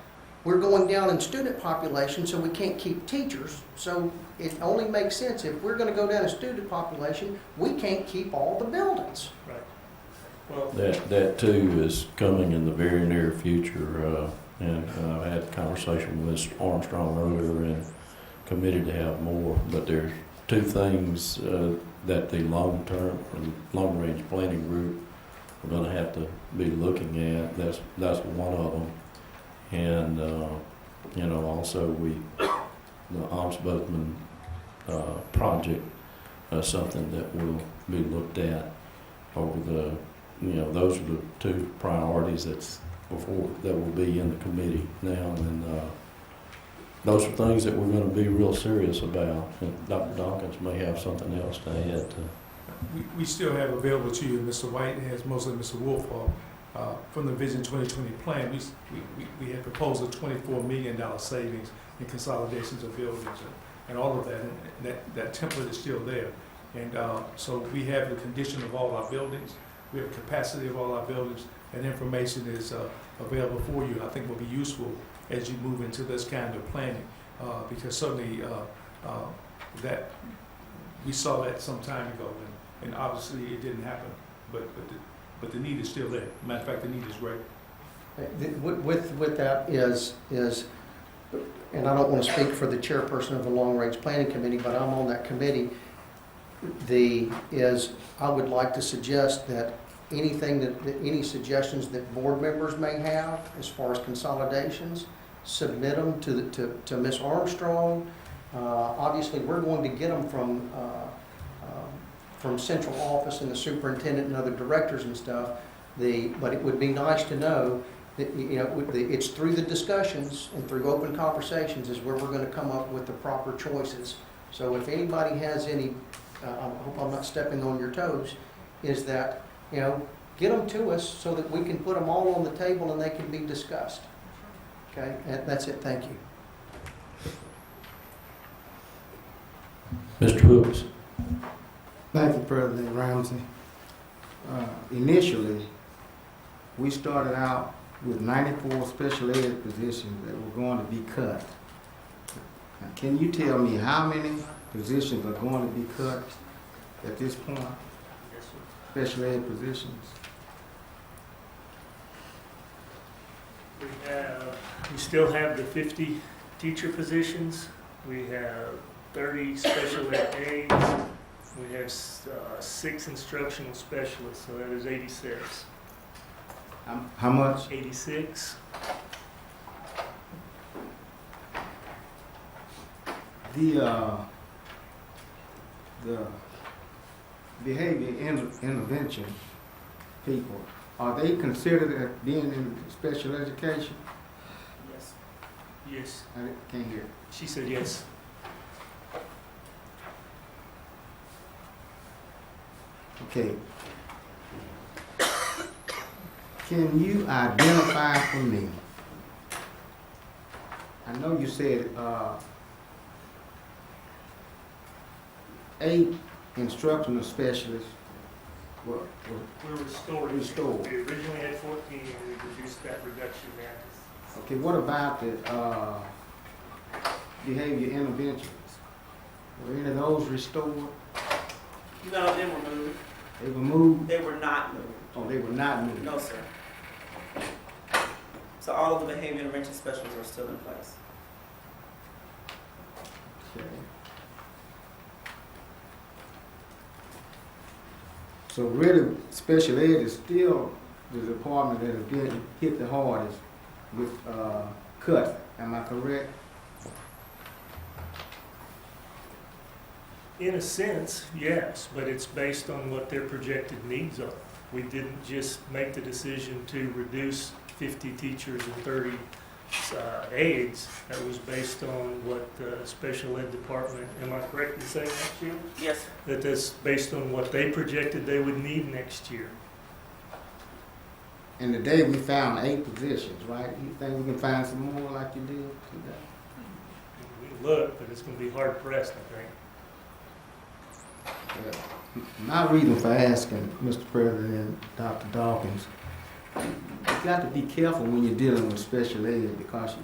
we're going down in student population, so we can't keep teachers. So it only makes sense if we're going to go down in student population, we can't keep all the buildings.
Right. Well,
That too is coming in the very near future, and I had a conversation with Mr. Armstrong earlier and committed to have more, but there's two things that the long-range planning group are going to have to be looking at. That's one of them, and also the Ombudsman project, something that will be looked at over the. Those are the two priorities that will be in the committee now, and those are things that we're going to be real serious about. And Dr. Dawkins may have something else to add to.
We still have available to you, Mr. White, as mostly Mr. Wolf, from the Vision 2020 plan, we had proposed a $24 million savings in consolidations of buildings and all of that, and that template is still there. And so we have the condition of all our buildings, we have capacity of all our buildings, and information is available for you. I think will be useful as you move into this kind of planning, because certainly that we saw that some time ago, and obviously it didn't happen, but the need is still there. Matter of fact, the need is great.
With that is, and I don't want to speak for the chairperson of the Long Range Planning Committee, but I'm on that committee. I would like to suggest that any suggestions that board members may have as far as consolidations, submit them to Ms. Armstrong. Obviously, we're going to get them from central office and the superintendent and other directors and stuff. But it would be nice to know that it's through the discussions and through open conversations is where we're going to come up with the proper choices. So if anybody has any, I hope I'm not stepping on your toes, is that get them to us so that we can put them all on the table and they can be discussed. Okay, that's it. Thank you.
Mr. Hooks.
Thank you, President Ramsey. Initially, we started out with 94 special ed positions that were going to be cut. Now, can you tell me how many positions are going to be cut at this point? Special ed positions?
still have the 50 teacher positions. We have 30 special ed aides. We have 6 instructional specialists, so that is 86.
How much?
86.
The behavior intervention people, are they considered as being in special education?
Yes.
Yes.
I can't hear.
She said yes.
Okay. Can you identify for me? I know you said 8 instructional specialists were
We're restoring.
Restored.
We originally had 14, and we reduced that reduction now.
okay. What about the behavior interventions? Were any of those restored?
No, they were moved.
They were moved?
They were not moved.
Oh, they were not moved.
No, sir. So all of the behavior intervention specialists are still in place.
Okay. So really, special ed is still the department that has been hit the hardest with cuts. Am I correct?
In a sense, yes, but it's based on what their projected needs are. We didn't just make the decision to reduce 50 teachers and 30 aides. That was based on what the special ed department, am I correct in saying that, Sheila?
Yes.
That that's based on what they projected they would need next year.
And today we found 8 positions, right? You think we can find some more like you did today?
We can look, but it's going to be hard pressed, I think.
My reason for asking, Mr. President, Dr. Dawkins, you got to be careful when you're dealing with special ed because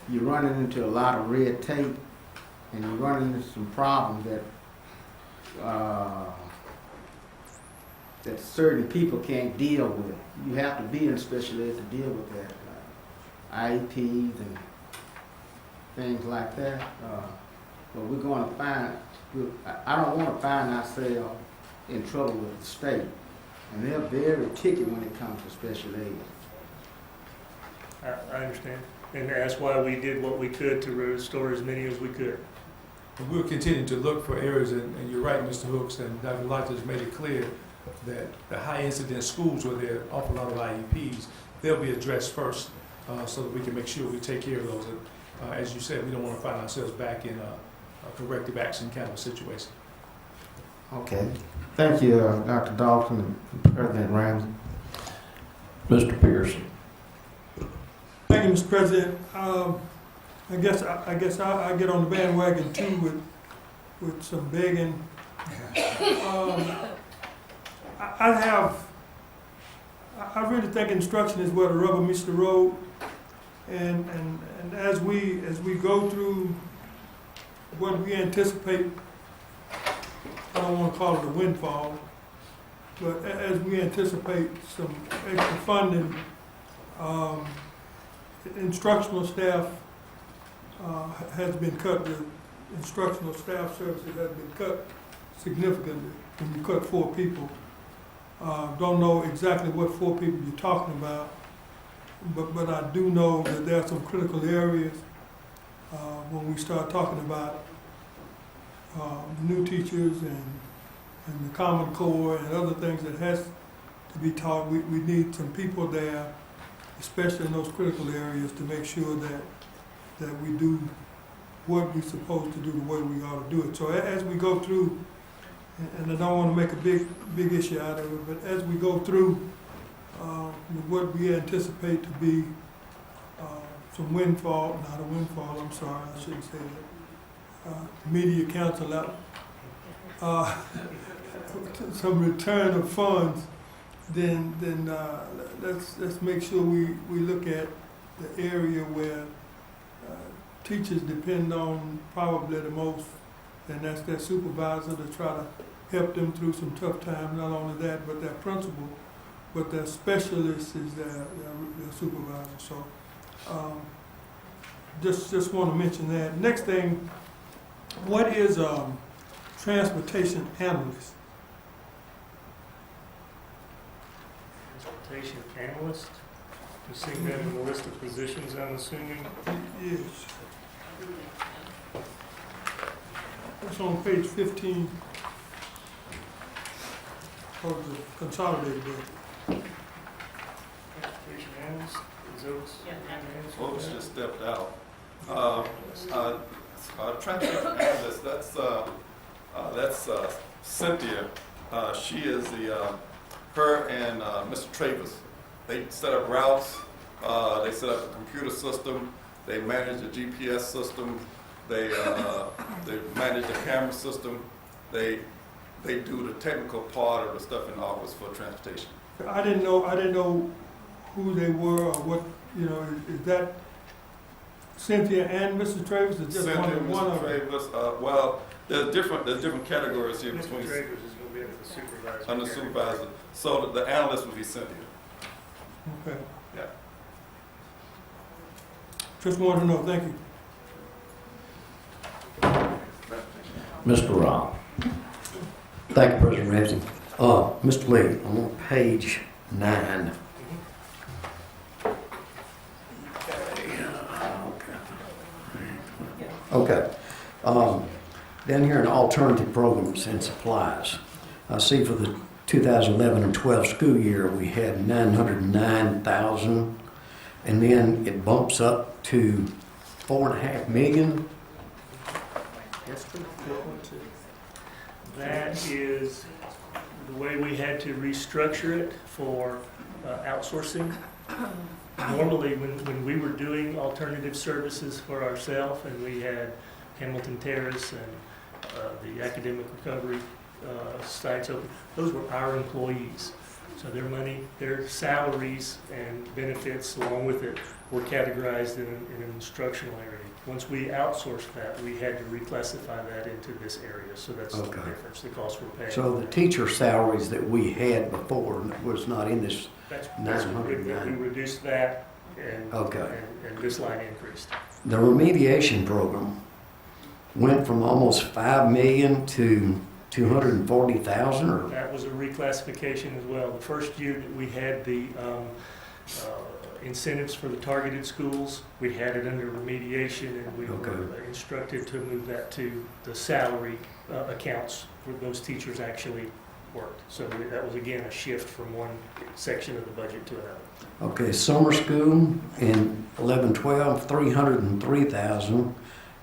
you're running into a lot of red tape and you're running into some problems that certain people can't deal with. You have to be in special ed to deal with that, IEPs and things like that. But we're going to find, I don't want to find ourselves in trouble with the state. And they're very ticky when it comes to special ed.
I understand. And that's why we did what we could to restore as many as we could.
And we'll continue to look for areas, and you're right, Mr. Hooks, and Dr. Lighter has made it clear that the high incident schools where there are an awful lot of IEPs, they'll be addressed first so that we can make sure we take care of those. As you said, we don't want to find ourselves back in a corrective action kind of situation.
Okay. Thank you, Dr. Dalton and President Ramsey.
Mr. Pearson.
Thank you, Mr. President. I guess I get on the bandwagon too with some begging. I really think instruction is where the rubber meets the road, and as we go through what we anticipate, I don't want to call it a windfall, but as we anticipate some extra funding, instructional staff has been cut. The instructional staff services has been cut significantly. When you cut 4 people, don't know exactly what 4 people you're talking about, but I do know that there are some critical areas when we start talking about new teachers and the Common Core and other things that has to be taught. We need some people there, especially in those critical areas, to make sure that we do what we're supposed to do the way we ought to do it. So as we go through, and I don't want to make a big issue out of it, but as we go through what we anticipate to be some windfall, not a windfall, I'm sorry, I shouldn't say that, media council out, some return of funds, then let's make sure we look at the area where teachers depend on probably the most, and that's their supervisor to try to help them through some tough times. Not only that, but their principal, but their specialist is their supervisor. So just want to mention that. Next thing, what is transportation analyst?
Transportation analyst, you see that in the list of positions, I'm assuming?
Yes. It's on page 15 of the consolidated budget.
Transportation analyst, is Oaks?
Folks just stepped out. Transportation analyst, that's Cynthia. She is her and Mr. Travis. They set up routes, they set up the computer system, they manage the GPS system, they manage the camera system, they do the technical part of the stuff in the office for transportation.
I didn't know who they were or what, is that Cynthia and Mr. Travis, or just
Cynthia,
one
Mr.
of them?
Travis, well, there's different categories here
Mr.
between
Travers is going to be under the supervisor.
under supervisor. So the analyst would be Cynthia.
Okay.
Yeah.
Just wanted to know, thank you.
Mr. Rob.
Thank you, President Ramsey. Mr. Lee, I'm on page 9. Okay. Down here in alternative programs and supplies, I see for the 2011 and 12 school year, we had 909,000, and then it bumps up to 4.5 million.
Yes, sir. That is the way we had to restructure it for outsourcing. Normally, when we were doing alternative services for ourselves, and we had Hamilton Terrace and the academic recovery sites open, those were our employees. So their money, their salaries and benefits along with it were categorized in an instructional area. Once we outsourced that, we had to reclassify that into this area. So that's the difference, the cost we're paying.
So the teacher salaries that we had before was not in this.
That's
909.
we reduced that and,
Okay.
and this line increased.
The remediation program went from almost 5 million to 240,000, or
That was a reclassification as well. The first year that we had the incentives for the targeted schools, we had it under remediation, and we were instructed to move that to the salary accounts where those teachers actually worked. So that was again a shift from one section of the budget to another.
okay, summer school in 11-12, 303,000,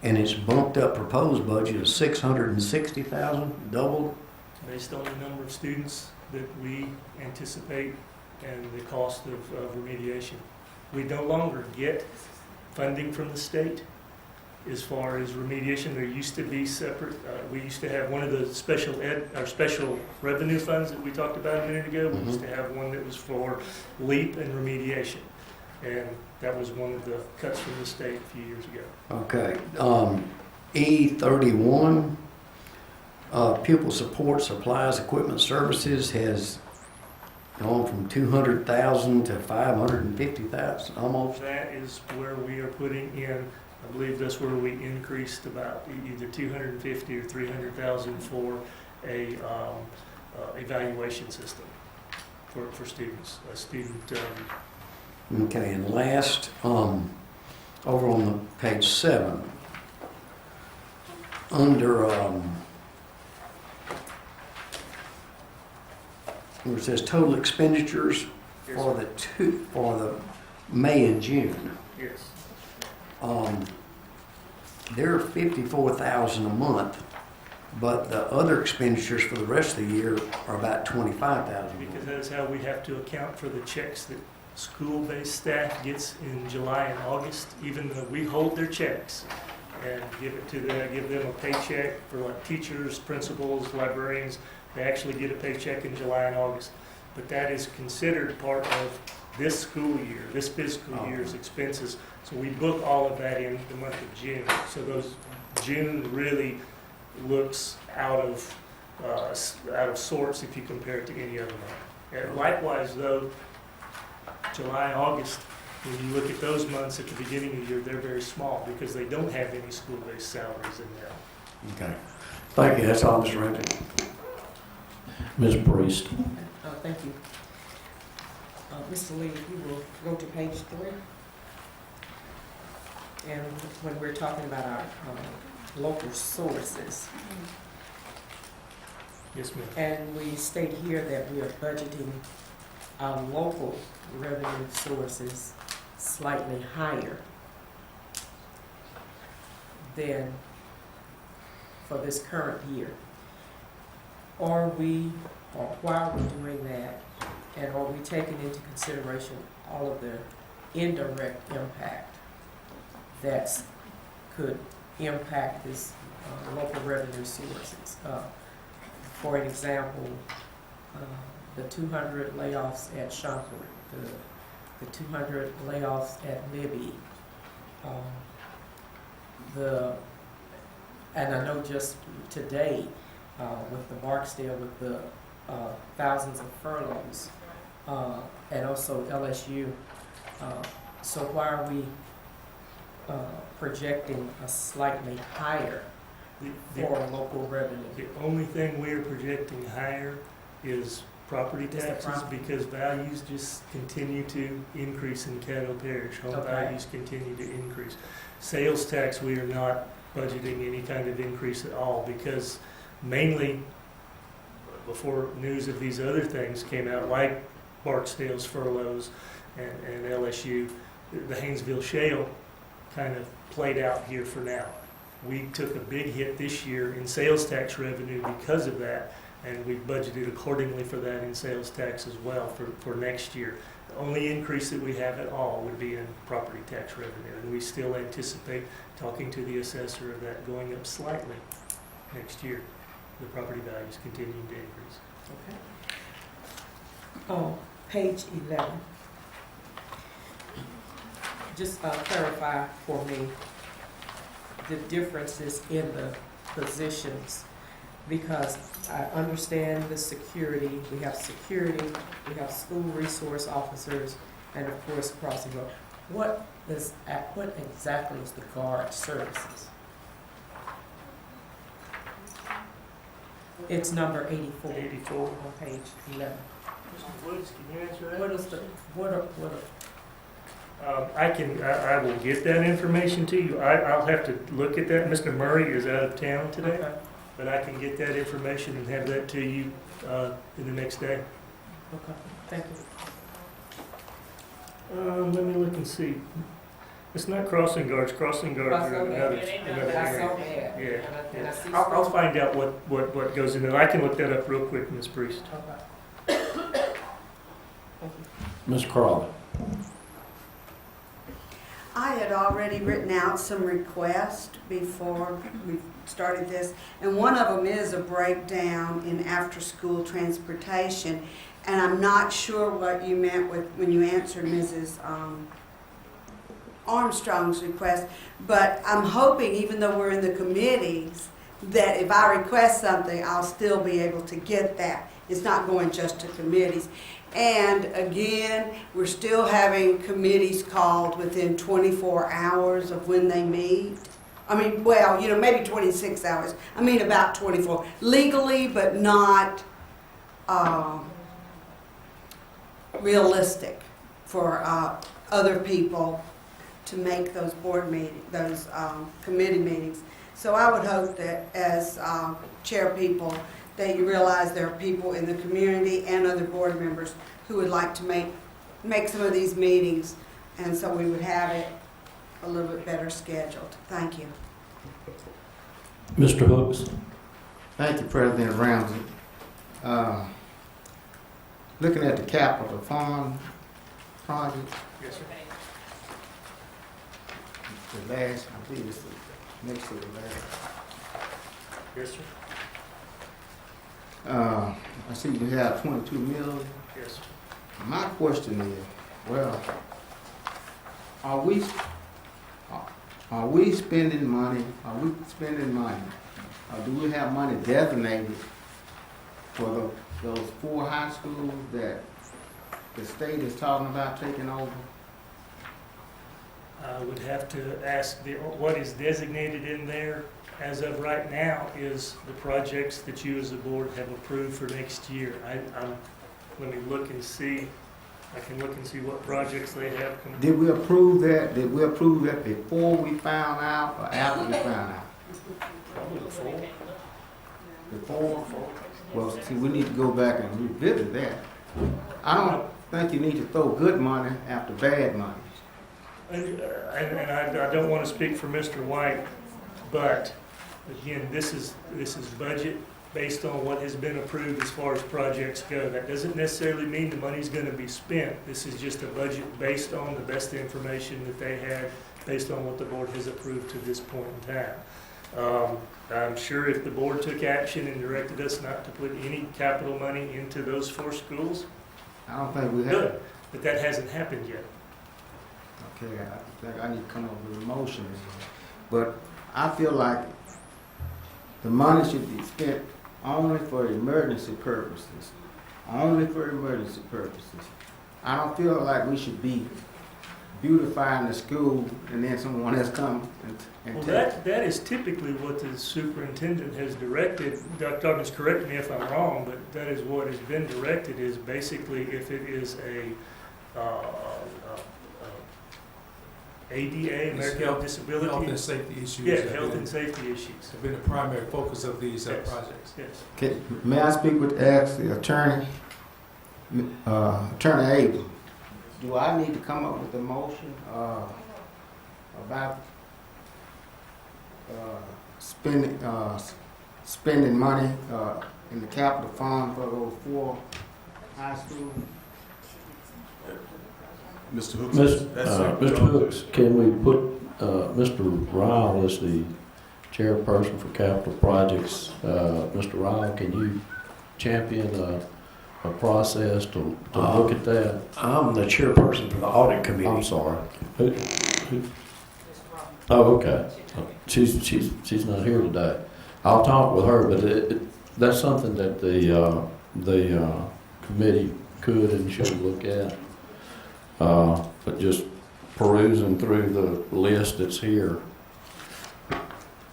and it's bumped up proposed budget of 660,000, doubled.
Based on the number of students that we anticipate and the cost of remediation. We no longer get funding from the state as far as remediation. There used to be separate, we used to have one of the special revenue funds that we talked about a minute ago. We used to have one that was for LEAP and remediation. And that was one of the cuts from the state a few years ago.
Okay, E31, pupil support, supplies, equipment, services has gone from 200,000 to 550,000 almost.
That is where we are putting in, I believe that's where we increased about either 250 or 300,000 for a evaluation system for students. A student.
Okay, and last, over on the page 7, under where it says total expenditures for the May and June.
Yes.
They're 54,000 a month, but the other expenditures for the rest of the year are about 25,000.
Because that's how we have to account for the checks that school-based staff gets in July and August, even though we hold their checks and give them a paycheck for like teachers, principals, librarians. They actually get a paycheck in July and August. But that is considered part of this school year, this fiscal year's expenses. So we book all of that in the month of June. So those June really looks out of sorts if you compare it to any other month. And likewise, though, July, August, When you look at those months at the beginning of the year, they're very small because they don't have any school-based salaries in there.
Okay. Thank you, that's all, Mr. Ramsey.
Ms. Priest.
Thank you. Mr. Lee, if you will go to page 3. And when we're talking about our local sources,
Yes, ma'am.
and we state here that we are budgeting our local revenue sources slightly higher than for this current year. Are we, or why are we doing that? And are we taking into consideration all of the indirect impact that could impact this local revenue sources? For an example, the 200 layoffs at Shumpert, the 200 layoffs at Libby, and I know just today with the Barksdale, with the thousands of furloughs, and also LSU. So why are we projecting a slightly higher for local revenue?
The only thing we are projecting higher is property
Just the
taxes
property.
because values just continue to increase in Caddo Parish. Home
Okay.
values continue to increase. Sales tax, we are not budgeting any kind of increase at all because mainly before news of these other things came out, like Barksdale's furloughs and LSU, the Haynesville Shale kind of played out here for now. We took a big hit this year in sales tax revenue because of that, and we budgeted accordingly for that in sales tax as well for next year. The only increase that we have at all would be in property tax revenue, and we still anticipate, talking to the assessor, of that going up slightly next year, the property values continuing to increase.
Okay. Oh, page 11. Just clarify for me the differences in the positions, because I understand the security. We have security, we have school resource officers, and of course crossing guard. What exactly is the guard services? It's number 84.
84.
On page 11.
Mr. Woods, can you answer that?
What is the, what are,
I will get that information to you. I'll have to look at that. Mr. Murray is out of town today,
okay,
but I can get that information and have that to you in the next day.
okay, thank you.
Let me look and see. It's not crossing guards. Crossing guards are
Crossing
another
guards.
another
I saw
area.
that.
Yeah.
And I see
I'll
some-
find out what goes into it. I can look that up real quick, Ms. Priest.
Okay. Thank you.
Ms. Crawley.
I had already written out some requests before we started this, and one of them is a breakdown in after-school transportation. And I'm not sure what you meant with when you answered Mrs. Armstrong's request, but I'm hoping, even though we're in the committees, that if I request something, I'll still be able to get that. It's not going just to committees. And again, we're still having committees called within 24 hours of when they meet. I mean, well, maybe 26 hours. I mean, about 24. Legally, but not realistic for other people to make those board meetings, those committee meetings. So I would hope that as chair people, that you realize there are people in the community and other board members who would like to make some of these meetings, and so we would have it a little bit better scheduled. Thank you.
Mr. Hooks.
Thank you, President Ramsey. Looking at the capital fund project,
Yes, sir.
the last, I believe it's next to the last.
Yes, sir.
I see you have 22 million.
Yes, sir.
My question is, well, are we spending money? Are we spending money? Or do we have money designated for those 4 high schools that the state is talking about taking over?
I would have to ask, what is designated in there as of right now is the projects that you as a board have approved for next year. Let me look and see, I can look and see what projects they have.
Did we approve that? Did we approve that before we found out or after we found out?
Probably before.
Before? Well, see, we need to go back and revisit that. I don't think you need to throw good money after bad money.
And I don't want to speak for Mr. White, but again, this is budget based on what has been approved as far as projects go. That doesn't necessarily mean the money's going to be spent. This is just a budget based on the best information that they had, based on what the board has approved to this point in time. I'm sure if the board took action and directed us not to put any capital money into those 4 schools,
I don't think we have.
good, but that hasn't happened yet.
Okay, I think I need to come up with a motion. But I feel like the money should be spent only for emergency purposes. Only for emergency purposes. I don't feel like we should be beautifying the school and then someone else come and
Well,
take.
that is typically what the superintendent has directed. Dr. Dawkins, correct me if I'm wrong, but that is what has been directed, is basically if it is a ADA, American Health Disability.
Health and safety issues.
Yeah,
have
health
been-
and safety issues.
Have been the primary focus of these
Yes.
projects.
Yes.
Okay, may I speak with the attorney? Attorney Abel, do I need to come up with a motion about spending money in the capital fund for those 4 high schools?
Mr. Hooks.
Mr. Hooks, can we put Mr. Ryle as the chairperson for capital projects? Mr. Ryle, can you champion a process to look at that?
I'm the chairperson for the audit committee.
I'm sorry. Who? Oh, okay. She's not here today. I'll talk with her, but that's something that the committee could and should look at. But just perusing through the list that's here,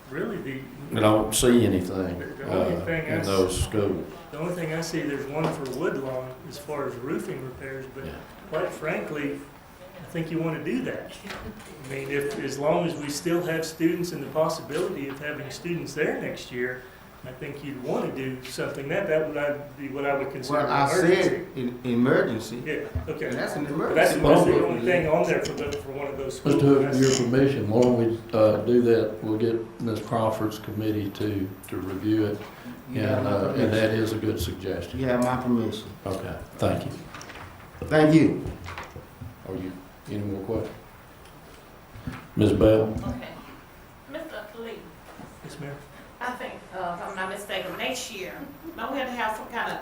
Really,
I don't see anything
The only thing
in those schools.
the only thing I see, there's one for Woodlawn as far as roofing repairs, but
Yeah.
quite frankly, I think you want to do that. I mean, as long as we still have students and the possibility of having students there next year, I think you'd want to do something. That would be what I would consider
Well,
an
I
emergency.
said emergency,
Yeah, okay.
and that's an
But
emergency.
that's the only thing on there for one of those schools.
Mr. Hook, with your permission, why don't we do that? We'll get Ms. Crawford's committee to review it, and that is a good suggestion.
You have my permission.
Okay, thank you.
Thank you.
Are you, any more questions? Ms. Bell?
Okay. Mr. Lee,
Yes, ma'am.
I think, if I'm not mistaken, next year, don't we have to have some kind of,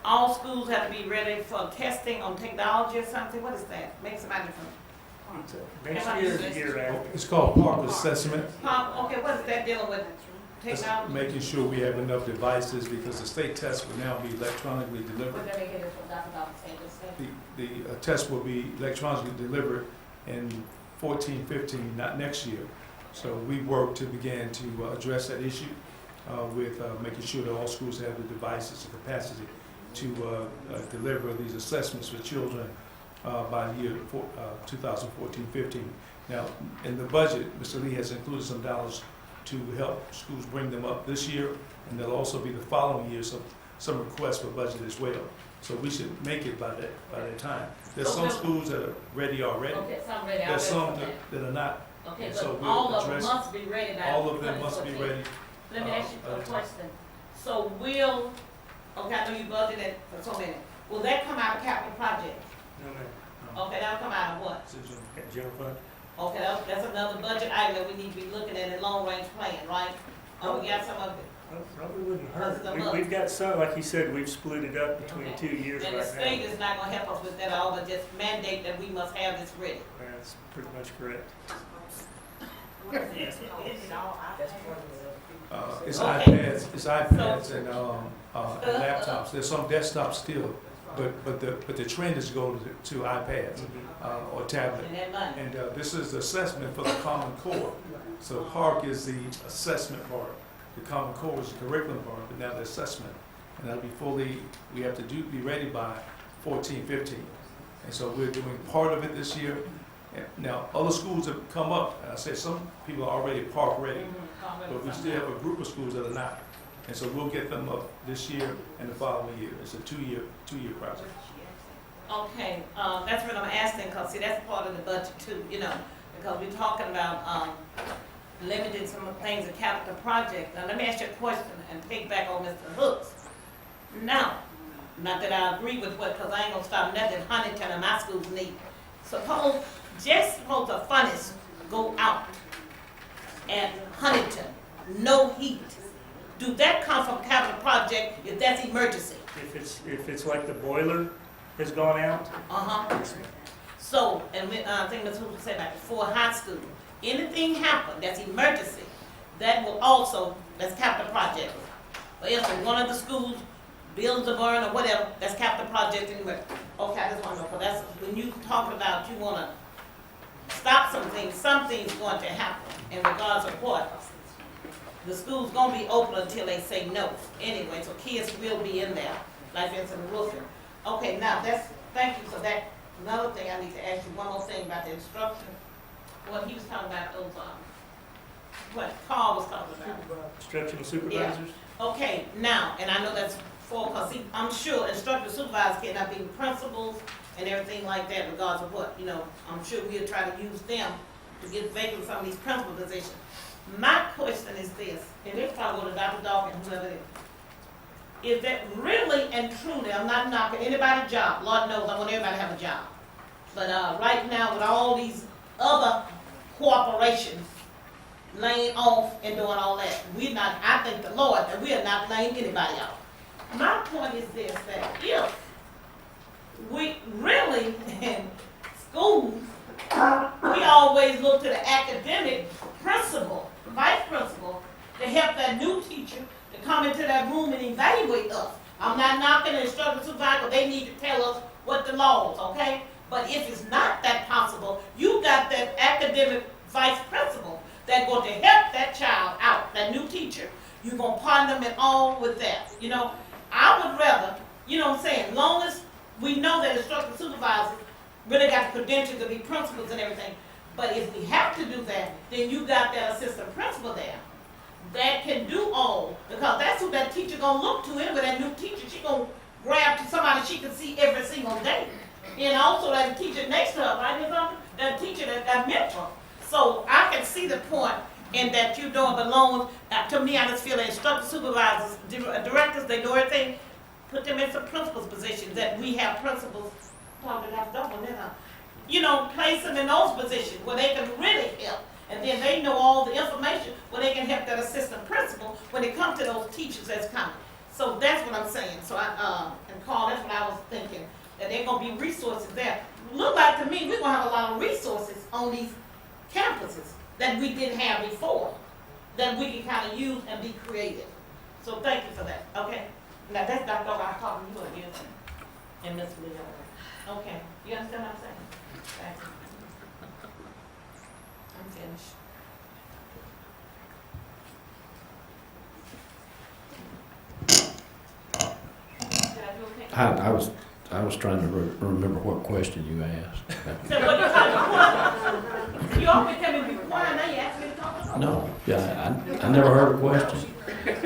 all schools have to be ready for testing on technology or something? What is that? Make somebody from,
Next year is the year after.
It's called park assessment.
okay, what is that dealing with
It's
technology?
making sure we have enough devices because the state test will now be electronically delivered.
What did they get it from Dr. Dawkins saying this thing?
The test will be electronically delivered in 14, 15, not next year. So we work to begin to address that issue with making sure that all schools have the devices and capacity to deliver these assessments for children by the year 2014-15. Now, in the budget, Mr. Lee has included some dollars to help schools bring them up this year, and there'll also be the following year some requests for budget as well. So we should make it by that time. There's some schools that are ready already.
Okay, some ready.
There's some that are not.
Okay,
and so
but
we'll
all of them
address-
must be ready by.
All of them must be
2014.
ready.
Let me ask you a
Okay.
question. So okay, I know you budgeted for so many. Will that come out of capital project?
No, ma'am.
Okay, that'll come out of what?
General fund?
Okay, that's another budget item that we need to be looking at in long range plan, right? Oh, we got some of it.
Probably wouldn't
That's
hurt.
the
We've got some, like you said, we've split it up between
Okay.
2 years
And
right
the
now.
state is not gonna help us with that at all, but just mandate that we must have this ready.
That's pretty much correct.
It's
Okay.
iPads and laptops. There's some desktops still but the trend is to go to iPads or tablet.
And that money.
And this is the assessment for the Common Core. So Park is the assessment part. The Common Core is the curriculum part, but now the assessment. And that'll be fully, we have to be ready by 14, 15. And so we're doing part of it this year. And now, other schools have come up. And I said some people are already Park ready, but we still have a group of schools that are not. And so we'll get them up this year and the following year. It's a two-year project.
Okay, that's what I'm asking, because see, that's part of the budget too, you know, because we're talking about limiting some of the things in capital projects. Now, let me ask you a question and piggyback on Mr. Hooks. Now, not that I agree with what, because I ain't gonna stop nothing Huntington and my schools need. Suppose the funnies go out at Huntington, no heat. Do that come from capital project if that's emergency?
If it's like the boiler has gone out,
So, and I think Ms. Hoover said like before high school, anything happen that's emergency, that will also, that's capital project. For instance, one of the schools, buildings are burned or whatever, that's capital project anyway. Okay, I just want to know, because that's, when you talk about you want to stop something's going to happen in regards to what? The school's going to be open until they say no. Anyway, so kids will be in there, like Vincent Wilson. Okay, now thank you for that. Another thing I need to ask you, one more thing about the instruction. What he was talking about, those, what Carl was talking about.
instructional supervisors.
Okay, now, and I know that's because I'm sure instructor supervisors cannot be principals and everything like that regardless of what, you know, I'm sure we'll try to use them to get vacant some of these principal positions. My question is this, and this probably go to Dr. Dawkins, whoever it is that really and truly, I'm not knocking anybody's job, Lord knows I want everybody to have a job. But right now with all these other corporations laying off and doing all that, I thank the Lord that we are not laying anybody off. My point is this, that if we really in schools, we always look to the academic principal, vice principal, to help that new teacher to come into that room and evaluate us. I'm not knocking the instructor supervisor, they need to tell us what the law is, okay? But if it's not that possible, you got that academic vice principal that's going to help that child out, that new teacher. You're going to partner them in all with that. You know, I would rather, you know what I'm saying, long as we know that instructor supervisors really got the credentials to be principals and everything. But if we have to do that, then you got that assistant principal there that can do all, because that's who that teacher gonna look to anyway. That new teacher, she gonna grab to somebody she can see every single day, and also that teacher next to her, right? That teacher, that mentor. So I can see the point in that you doing belongs. To me, I just feel that instructor supervisors, directors, they know everything. Put them in some principals positions that we have principals. You know, place them in those positions where they can really help. And then they know all the information where they can help that assistant principal when it comes to those teachers that's coming. So that's what I'm saying. So and Carl, that's what I was thinking, that there gonna be resources there. Look like to me, we're gonna have a lot of resources on these campuses that we didn't have before, that we can kind of use and be creative. So thank you for that, okay? Now that's Dr. I'm talking to you again, and Ms. Lee. Okay, you understand what I'm saying? Thank you. I'm finished. Did I do okay?
I was trying to remember what question you asked.
So what you talking about? You always tell me before, and now you ask me to talk about.
No, yeah, I never heard a question.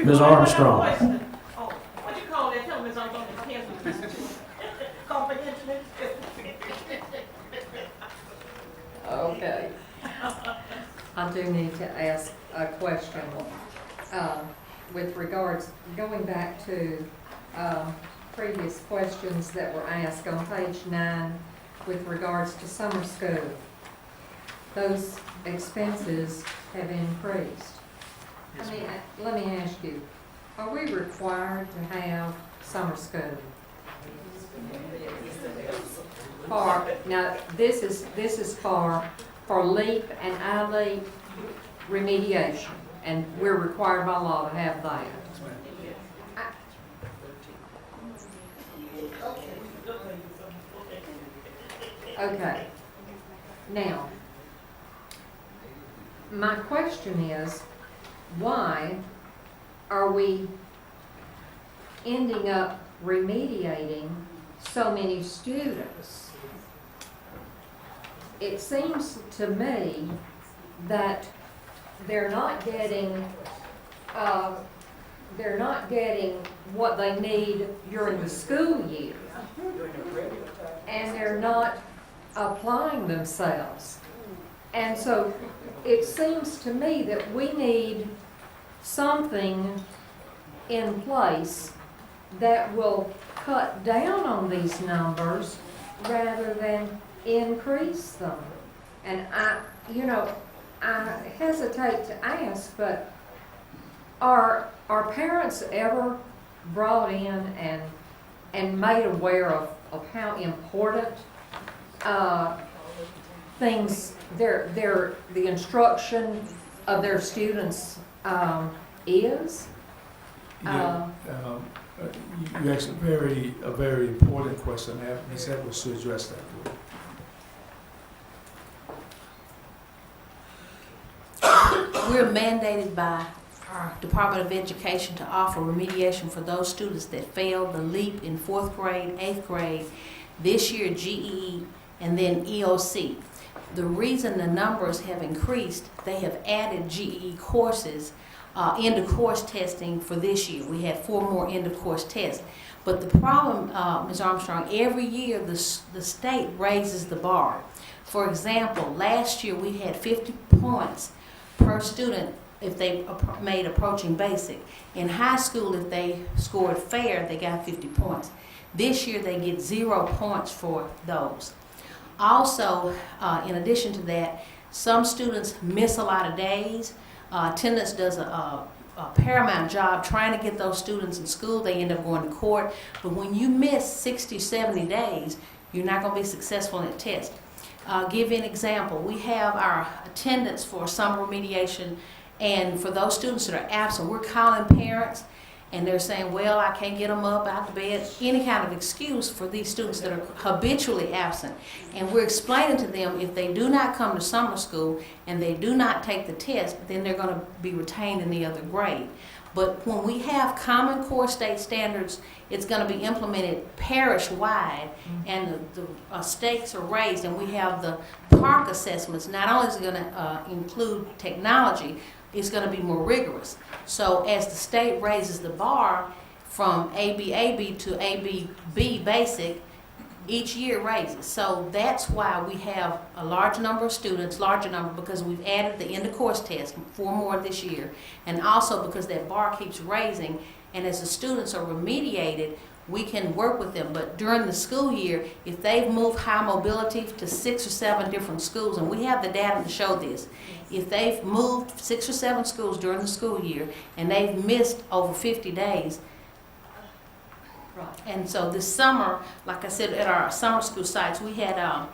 Ms. Armstrong.
Oh, what you call that? Tell me, Ms. Armstrong, the cancer. Comprehension.
Okay. I do need to ask a question with regards, going back to previous questions that were asked on page 9 with regards to summer school. Those expenses have increased. Let me ask you, are we required to have summer school? Now, this is for LEAP and iLEAP remediation, and we're required by law to have that. Okay. Now, my question is, why are we ending up remediating so many students? It seems to me that they're not getting what they need during the school year, and they're not applying themselves. And so it seems to me that we need something in place that will cut down on these numbers rather than increase them. And I hesitate to ask, but are parents ever brought in and made aware of how important things the instruction of their students is?
You asked a very important question. Ms. Edwards should address that for you.
We're mandated by our Department of Education to offer remediation for those students that failed the LEAP in 4th grade, 8th grade, this year GEE, and then EOC. The reason the numbers have increased, they have added GEE courses, end of course testing for this year. We had 4 more end of course tests. But the problem, Ms. Armstrong, every year the state raises the bar. For example, last year we had 50 points per student if they made approaching basic. In high school, if they scored fair, they got 50 points. This year they get 0 points for those. Also, in addition to that, some students miss a lot of days. Attendance does a paramount job trying to get those students in school. They end up going to court. But when you miss 60, 70 days, you're not going to be successful in a test. Give you an example. We have our attendance for summer remediation, and for those students that are absent, we're calling parents, and they're saying, well, I can't get them up out of bed, any kind of excuse for these students that are habitually absent. And we're explaining to them, if they do not come to summer school and they do not take the test, then they're going to be retained in the other grade. But when we have Common Core state standards, it's going to be implemented parish-wide, and the stakes are raised, and we have the PARCC assessments. Not only is it going to include technology, it's going to be more rigorous. So as the state raises the bar from ABAB to ABB basic, each year raises. So that's why we have a large number of students, larger number, because we've added the end of course test, 4 more this year, and also because that bar keeps raising, and as the students are remediated, we can work with them. But during the school year, if they've moved high mobility to 6 or 7 different schools, and we have the data to show this, if they've moved 6 or 7 schools during the school year and they've missed over 50 days, and so this summer, like I said, at our summer school sites, we had our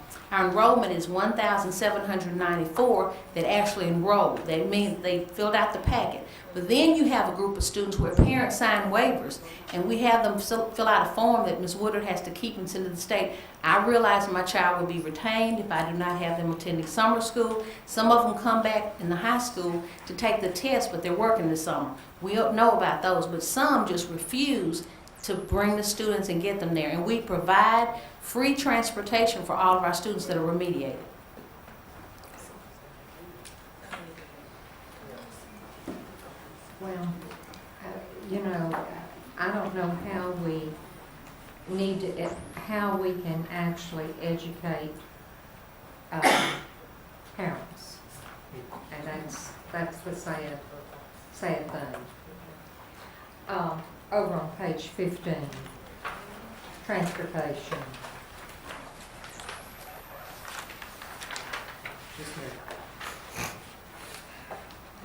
enrollment is 1,794 that actually enrolled. That means they filled out the packet. But then you have a group of students where parents sign waivers, and we have them fill out a form that Ms. Woodard has to keep and send to the state. I realize my child will be retained if I do not have them attending summer school. Some of them come back in the high school to take the test, but they're working this summer. We don't know about those, but some just refuse to bring the students and get them there. And we provide free transportation for all of our students that are remediated.
Well, I don't know how we can actually educate parents, and that's the sad thing. Over on page 15, transportation.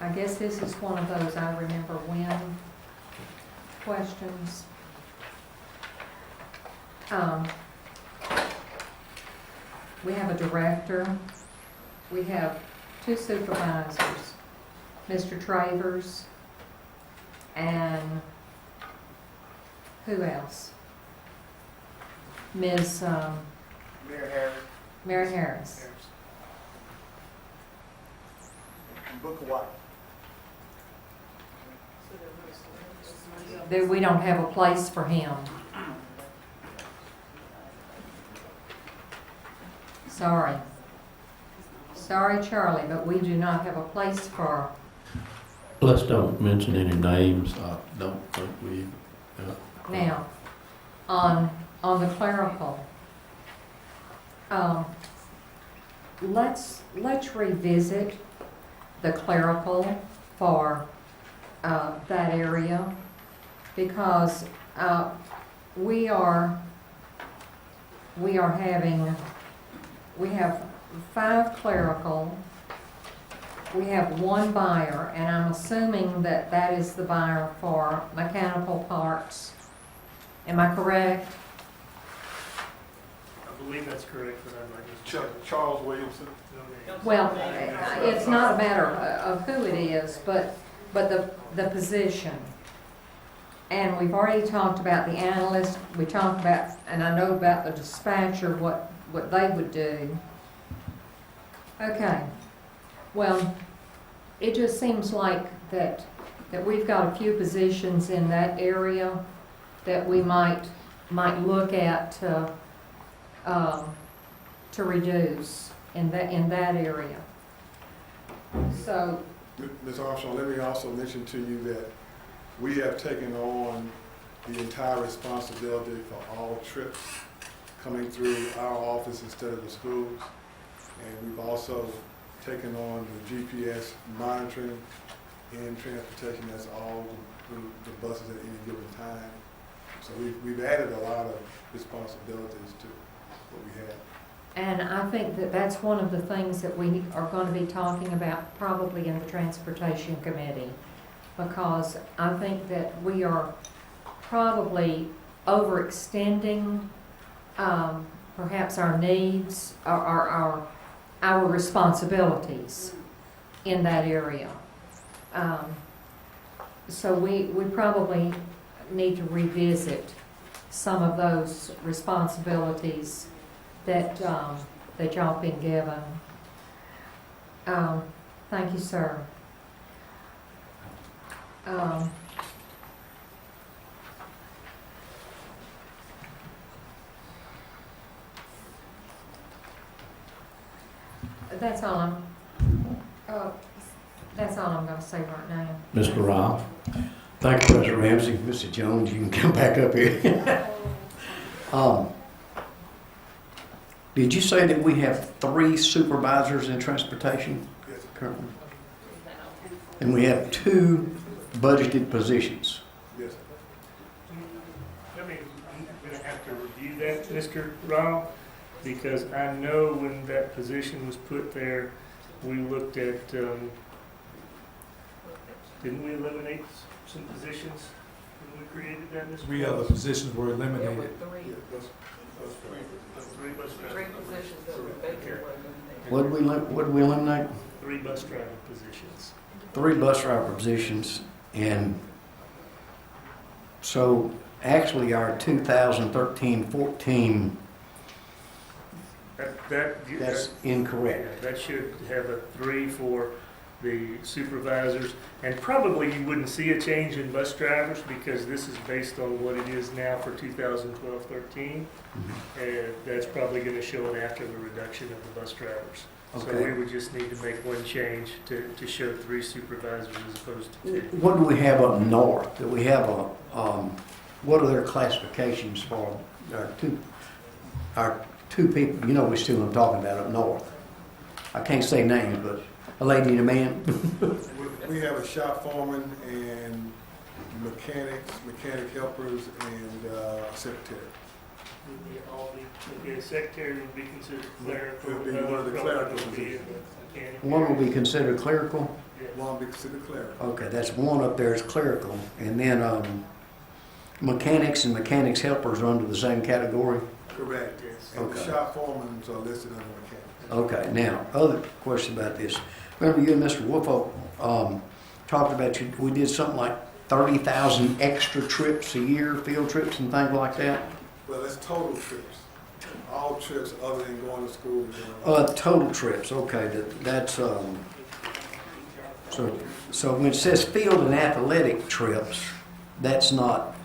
I guess this is one of those I remember when questions. We have a director. We have 2 supervisors, Mr. Travers, and who else? Ms. Mary Harris.
Booker White.
That we don't have a place for him. Sorry. Sorry, Charlie, but we do not have a place for,
Let's don't mention any names. I don't think we,
now, on the clerical. Let's revisit the clerical for that area, because we have 5 clerical, we have 1 buyer, and I'm assuming that that is the buyer for mechanical parts. Am I correct?
I believe that's correct, but I'm not just.
Charles Williamson.
Well, it's not a matter of who it is, but the position. And we've already talked about the analyst, we talked about, and I know about the dispatcher, what they would do. Okay, well, it just seems like that we've got a few positions in that area that we might look at to reduce in that area. So,
Ms. Armstrong, let me also mention to you that we have taken on the entire responsibility for all trips coming through our office instead of the schools. And we've also taken on the GPS monitoring and transportation. That's all the buses at any given time. So we've added a lot of responsibilities to what we have.
and I think that that's one of the things that we are going to be talking about probably in the Transportation Committee, because I think that we are probably overextending perhaps our needs, our responsibilities in that area. So we probably need to revisit some of those responsibilities that y'all been given. Thank you, sir. That's all I'm going to say right now.
Mr. Rao. Thank you, President Ramsey. Mr. Jones, you can come back up here. Did you say that we have 3 supervisors in transportation
Yes,
currently? And we have 2 budgeted positions?
yes.
I'm going to have to review that, Mr. Rao, because I know when that position was put there, we looked at, didn't we eliminate some positions when we created that, Mr.
3 other positions were eliminated.
Yeah, that's
Three bus driving positions.
What did we eliminate?
3 bus driving positions.
3 bus driver positions, and so actually our 2013-14, that's incorrect.
That should have a 3 for the supervisors, and probably you wouldn't see a change in bus drivers because this is based on what it is now for 2012-13, and that's probably going to show it after the reduction of the bus drivers. So
Okay.
we would just need to make one change to show 3 supervisors as opposed to 2.
What do we have up north? Do we have what are their classifications for our two people? You know which 2 I'm talking about up north. I can't say names, but a lady and a man.
We have a shop foreman and mechanic helpers, and secretary.
The secretary would be considered clerical.
Would be one of the clerical
Would be
positions.
mechanic.
One will be considered clerical.
Yes.
One will be considered clerical.
Okay, that's one up there is clerical, and then mechanics and mechanics helpers are under the same category.
Correct.
Yes.
And the
Okay.
shop foremen are listed under mechanics.
Okay, now, other question about this. Remember you and Mr. Wolfo talked about we did something like 30,000 extra trips a year, field trips and things like that?
Well, that's total trips. all trips other than going to school.
Total trips, okay, that's, so when it says field and athletic trips, that's not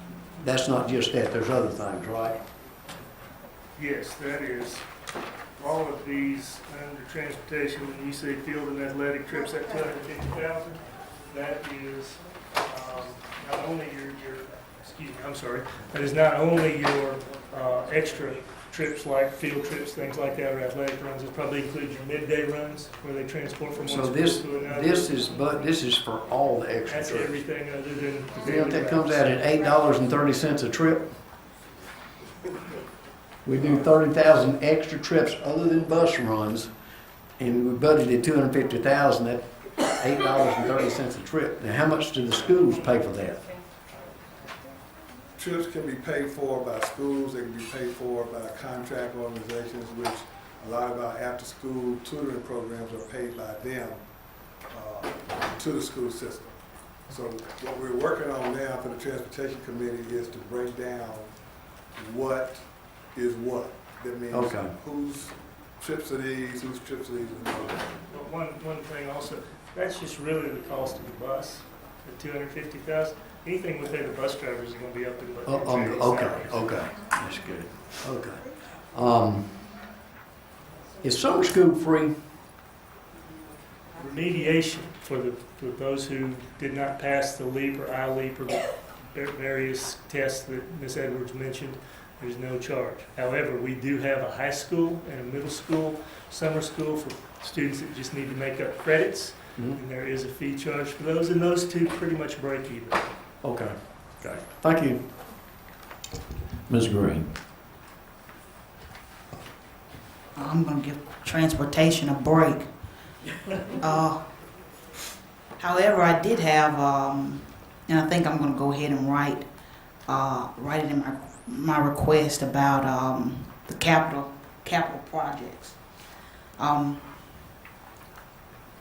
just that, there's other things, right?
Yes, that is, all of these under transportation, when you say field and athletic trips, that 250,000, that is, not only that is not only your, extra trips like field trips, things like that, or athletic runs. It probably includes your midday runs where they transport from one
So
school to another.
this is for all the extra
That's
trips.
everything other than the
You know,
daily
that comes
routes.
out at $8.30 a trip. We do 30,000 extra trips other than bus runs, and we budgeted 250,000 at $8.30 a trip. Now, how much do the schools pay for that?
Trips can be paid for by schools, they can be paid for by contract organizations, which a lot of our after-school tutoring programs are paid by them to the school system. So what we're working on now for the Transportation Committee is to break down what is what. That means
Okay.
whose trips are these, whose trips are these.
But one thing also, that's just really the cost of the bus, the 250,000. Anything we pay the bus drivers is going to be up in the
Okay, that's good. Okay. Is summer school free?
Remediation for those who did not pass the LEAP or iLEAP or various tests that Ms. Edwards mentioned, there's no charge. However, we do have a high school and a middle school summer school for students that just need to make up credits, and there is a fee charge for those, and those two pretty much break even.
Okay. Okay. Thank you.
Ms. Green.
I'm gonna give transportation a break. However, I did have, and I think I'm gonna go ahead and write it in my request about the capital projects.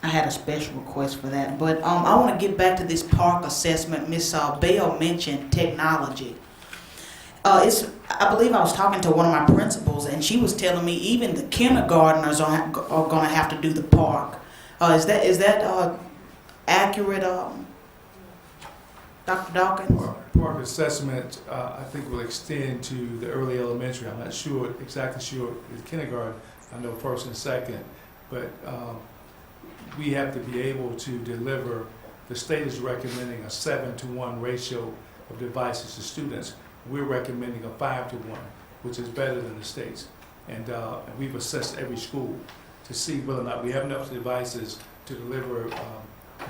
I had a special request for that, but I want to get back to this park assessment. Miss Bell mentioned technology. I believe I was talking to one of my principals, and she was telling me even the kindergartners are going to have to do the park. Is that accurate, Dr. Dawkins?
Park assessment, I think will extend to the early elementary. I'm not exactly sure the kindergarten. I know first and second, but we have to be able to deliver. The state is recommending a 7-to-1 ratio of devices to students. We're recommending a 5-to-1, which is better than the state's. And we've assessed every school to see whether or not we have enough devices to deliver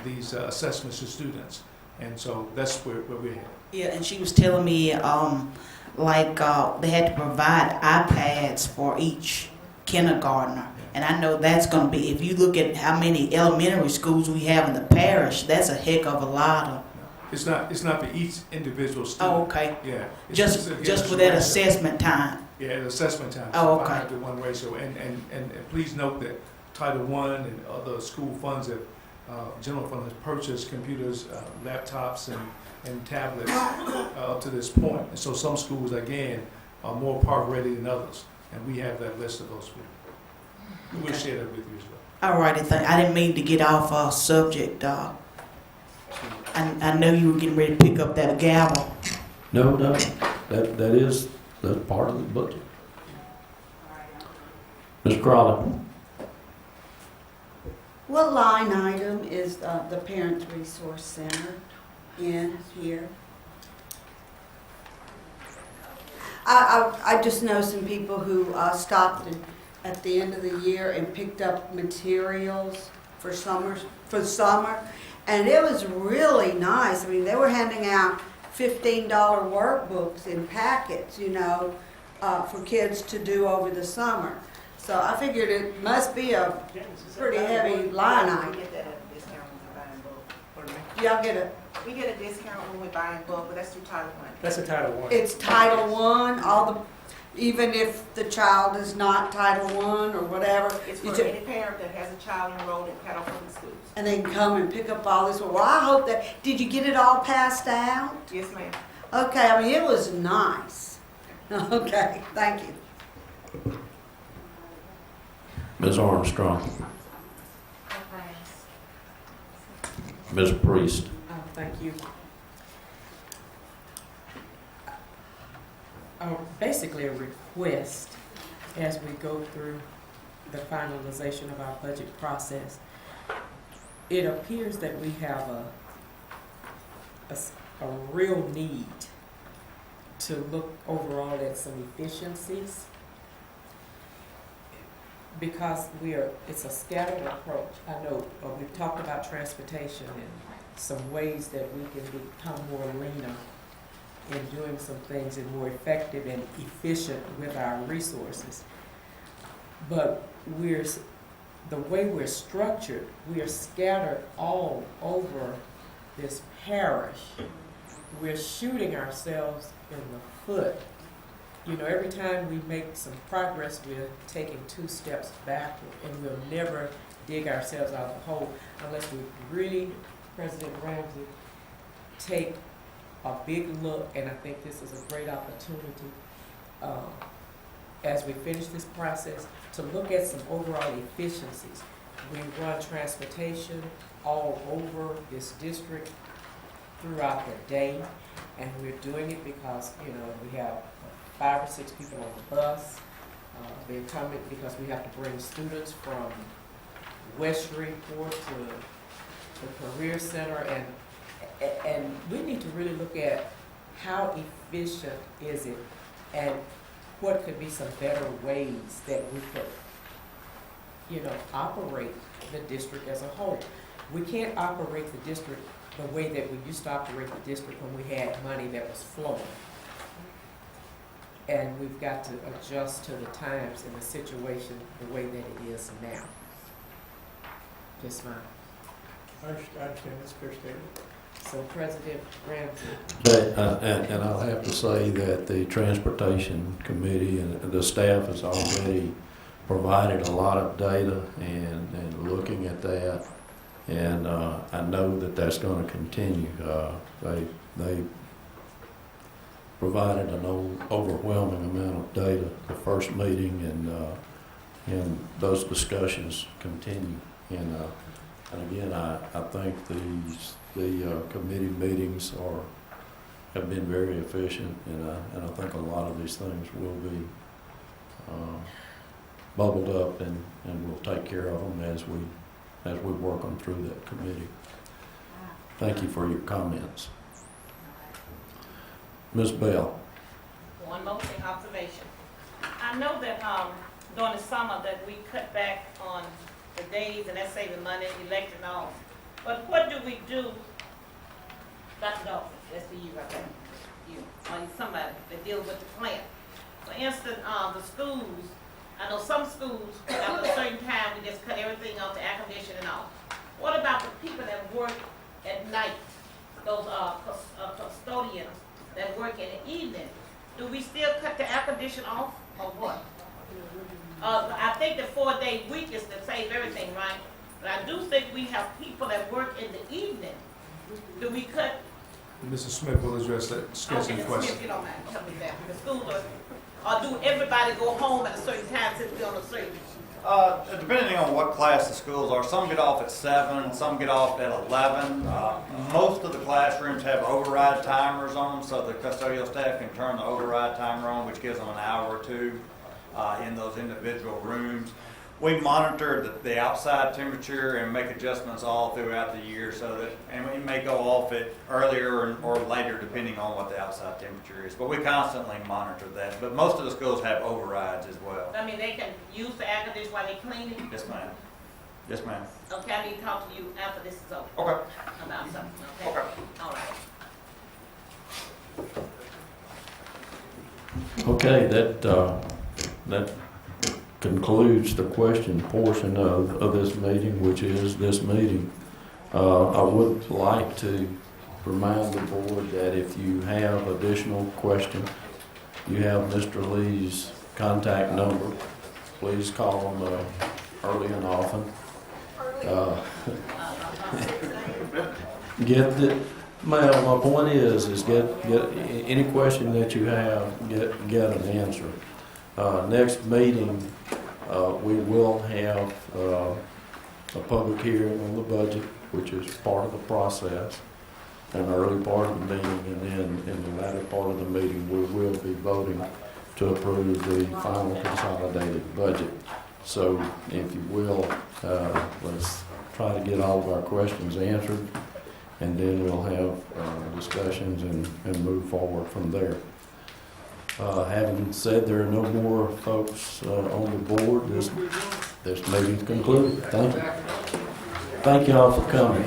these assessments to students. And so that's where we're headed.
Yeah, and she was telling me they had to provide iPads for each kindergartner. And I know that's going to be, if you look at how many elementary schools we have in the parish, that's a heck of a lot of.
It's not for each individual student.
Oh, okay.
Yeah.
Just for that assessment time.
Yeah, the assessment time.
Oh, okay.
5-to-1 ratio. And please note that Title I and other school funds have, general fund has purchased computers, laptops, and tablets up to this point. And so some schools, again, are more park ready than others. And we have that list of those schools. We'll share that with you as well.
All righty, I didn't mean to get off subject. I know you were getting ready to pick up that gavel.
No, that's part of the budget. Ms. Crawley.
What line item is the Parents Resource Center in here? I just know some people who stopped at the end of the year and picked up materials for summer, and it was really nice. I mean, they were handing out $15 workbooks in packets, for kids to do over the summer. So I figured it must be a pretty heavy line item.
We get that at a discount when we buy in bulk.
Do y'all get it?
We get a discount when we buy in bulk, but that's through Title I.
That's a Title I.
It's Title I, even if the child is not Title I or whatever.
It's for any parent that has a child enrolled in Caddo Public Schools.
And they can come and pick up all this. Well, I hope that, did you get it all passed out?
Yes, ma'am.
Okay, I mean, it was nice. Okay, thank you.
Ms. Armstrong, Ms. Priest.
Thank you. Basically a request as we go through the finalization of our budget process. It appears that we have a real need to look overall at some efficiencies because it's a scattered approach. I know we've talked about transportation and some ways that we can become more leaner in doing some things and more effective and efficient with our resources. But the way we're structured, we are scattered all over this parish. We're shooting ourselves in the foot. You know, every time we make some progress, we're taking 2 steps backward, and we'll never dig ourselves out of the hole unless we really, President Ramsey, take a big look, and I think this is a great opportunity as we finish this process to look at some overall efficiencies. We run transportation all over this district throughout the day, and we're doing it because, you know, we have 5 or 6 people on the bus. They're coming because we have to bring students from West Shreveport to the Career Center, and we need to really look at how efficient is it and what could be some better ways that we could, you know, operate the district as a whole. We can't operate the district the way that we used to operate the district when we had money that was flowing. And we've got to adjust to the times and the situation the way that it is now. Just my.
I understand that's fair statement.
So President Ramsey.
But, and I'll have to say that the Transportation Committee and the staff has already provided a lot of data and looking at that. And I know that that's going to continue. They provided an overwhelming amount of data the first meeting, and those discussions continue. And again, I think the committee meetings have been very efficient, and I think a lot of these things will be bubbled up, and we'll take care of them as we work them through that committee. Thank you for your comments. Ms. Bell.
One more thing, observation. I know that during the summer that we cut back on the days, and that's saving money, election and all. But what do we do? Dr. Dawson, that's for you right there. You, or somebody that deals with the plant. For instance, the schools, I know some schools, after a certain time, we just cut everything off, the air conditioning and all. What about the people that work at night? Those custodians that work in the evening? Do we still cut the air conditioning off, or what? I think the 4-day week is to save everything, right? But I do think we have people that work in the evening. Do we cut?
Mrs. Smith will address that scheduling
Okay,
question.
Smith, you don't mind, tell me that. The schools or do everybody go home at a certain time since we're on a certain?
Depending on what class the schools are, some get off at 7, some get off at 11. Most of the classrooms have override timers on them, so the custodial staff can turn the override timer on, which gives them an hour or 2 in those individual rooms. We monitor the outside temperature and make adjustments all throughout the year, so that, and it may go off it earlier or later depending on what the outside temperature is. But we constantly monitor that. But most of the schools have overrides as well.
I mean, they can use the air conditioner while they clean it?
Yes, ma'am. Yes, ma'am.
Okay, I need to talk to you after this is over.
Okay.
About something, okay?
Okay.
All right.
Okay, that concludes the question portion of this meeting, which is this meeting. I would like to remind the board that if you have additional questions, you have Mr. Lee's contact number. Please call him early and often. My point is get any question that you have, get an answer. Next meeting We will have a public hearing on the budget, which is part of the process, an early part of the meeting, and then in the latter part of the meeting, we will be voting to approve the final consolidated budget. So if you will, let's try to get all of our questions answered, and then we'll have discussions and move forward from there. Having said there are no more folks on the board, this meeting's concluded. Thank you. Thank you all for coming.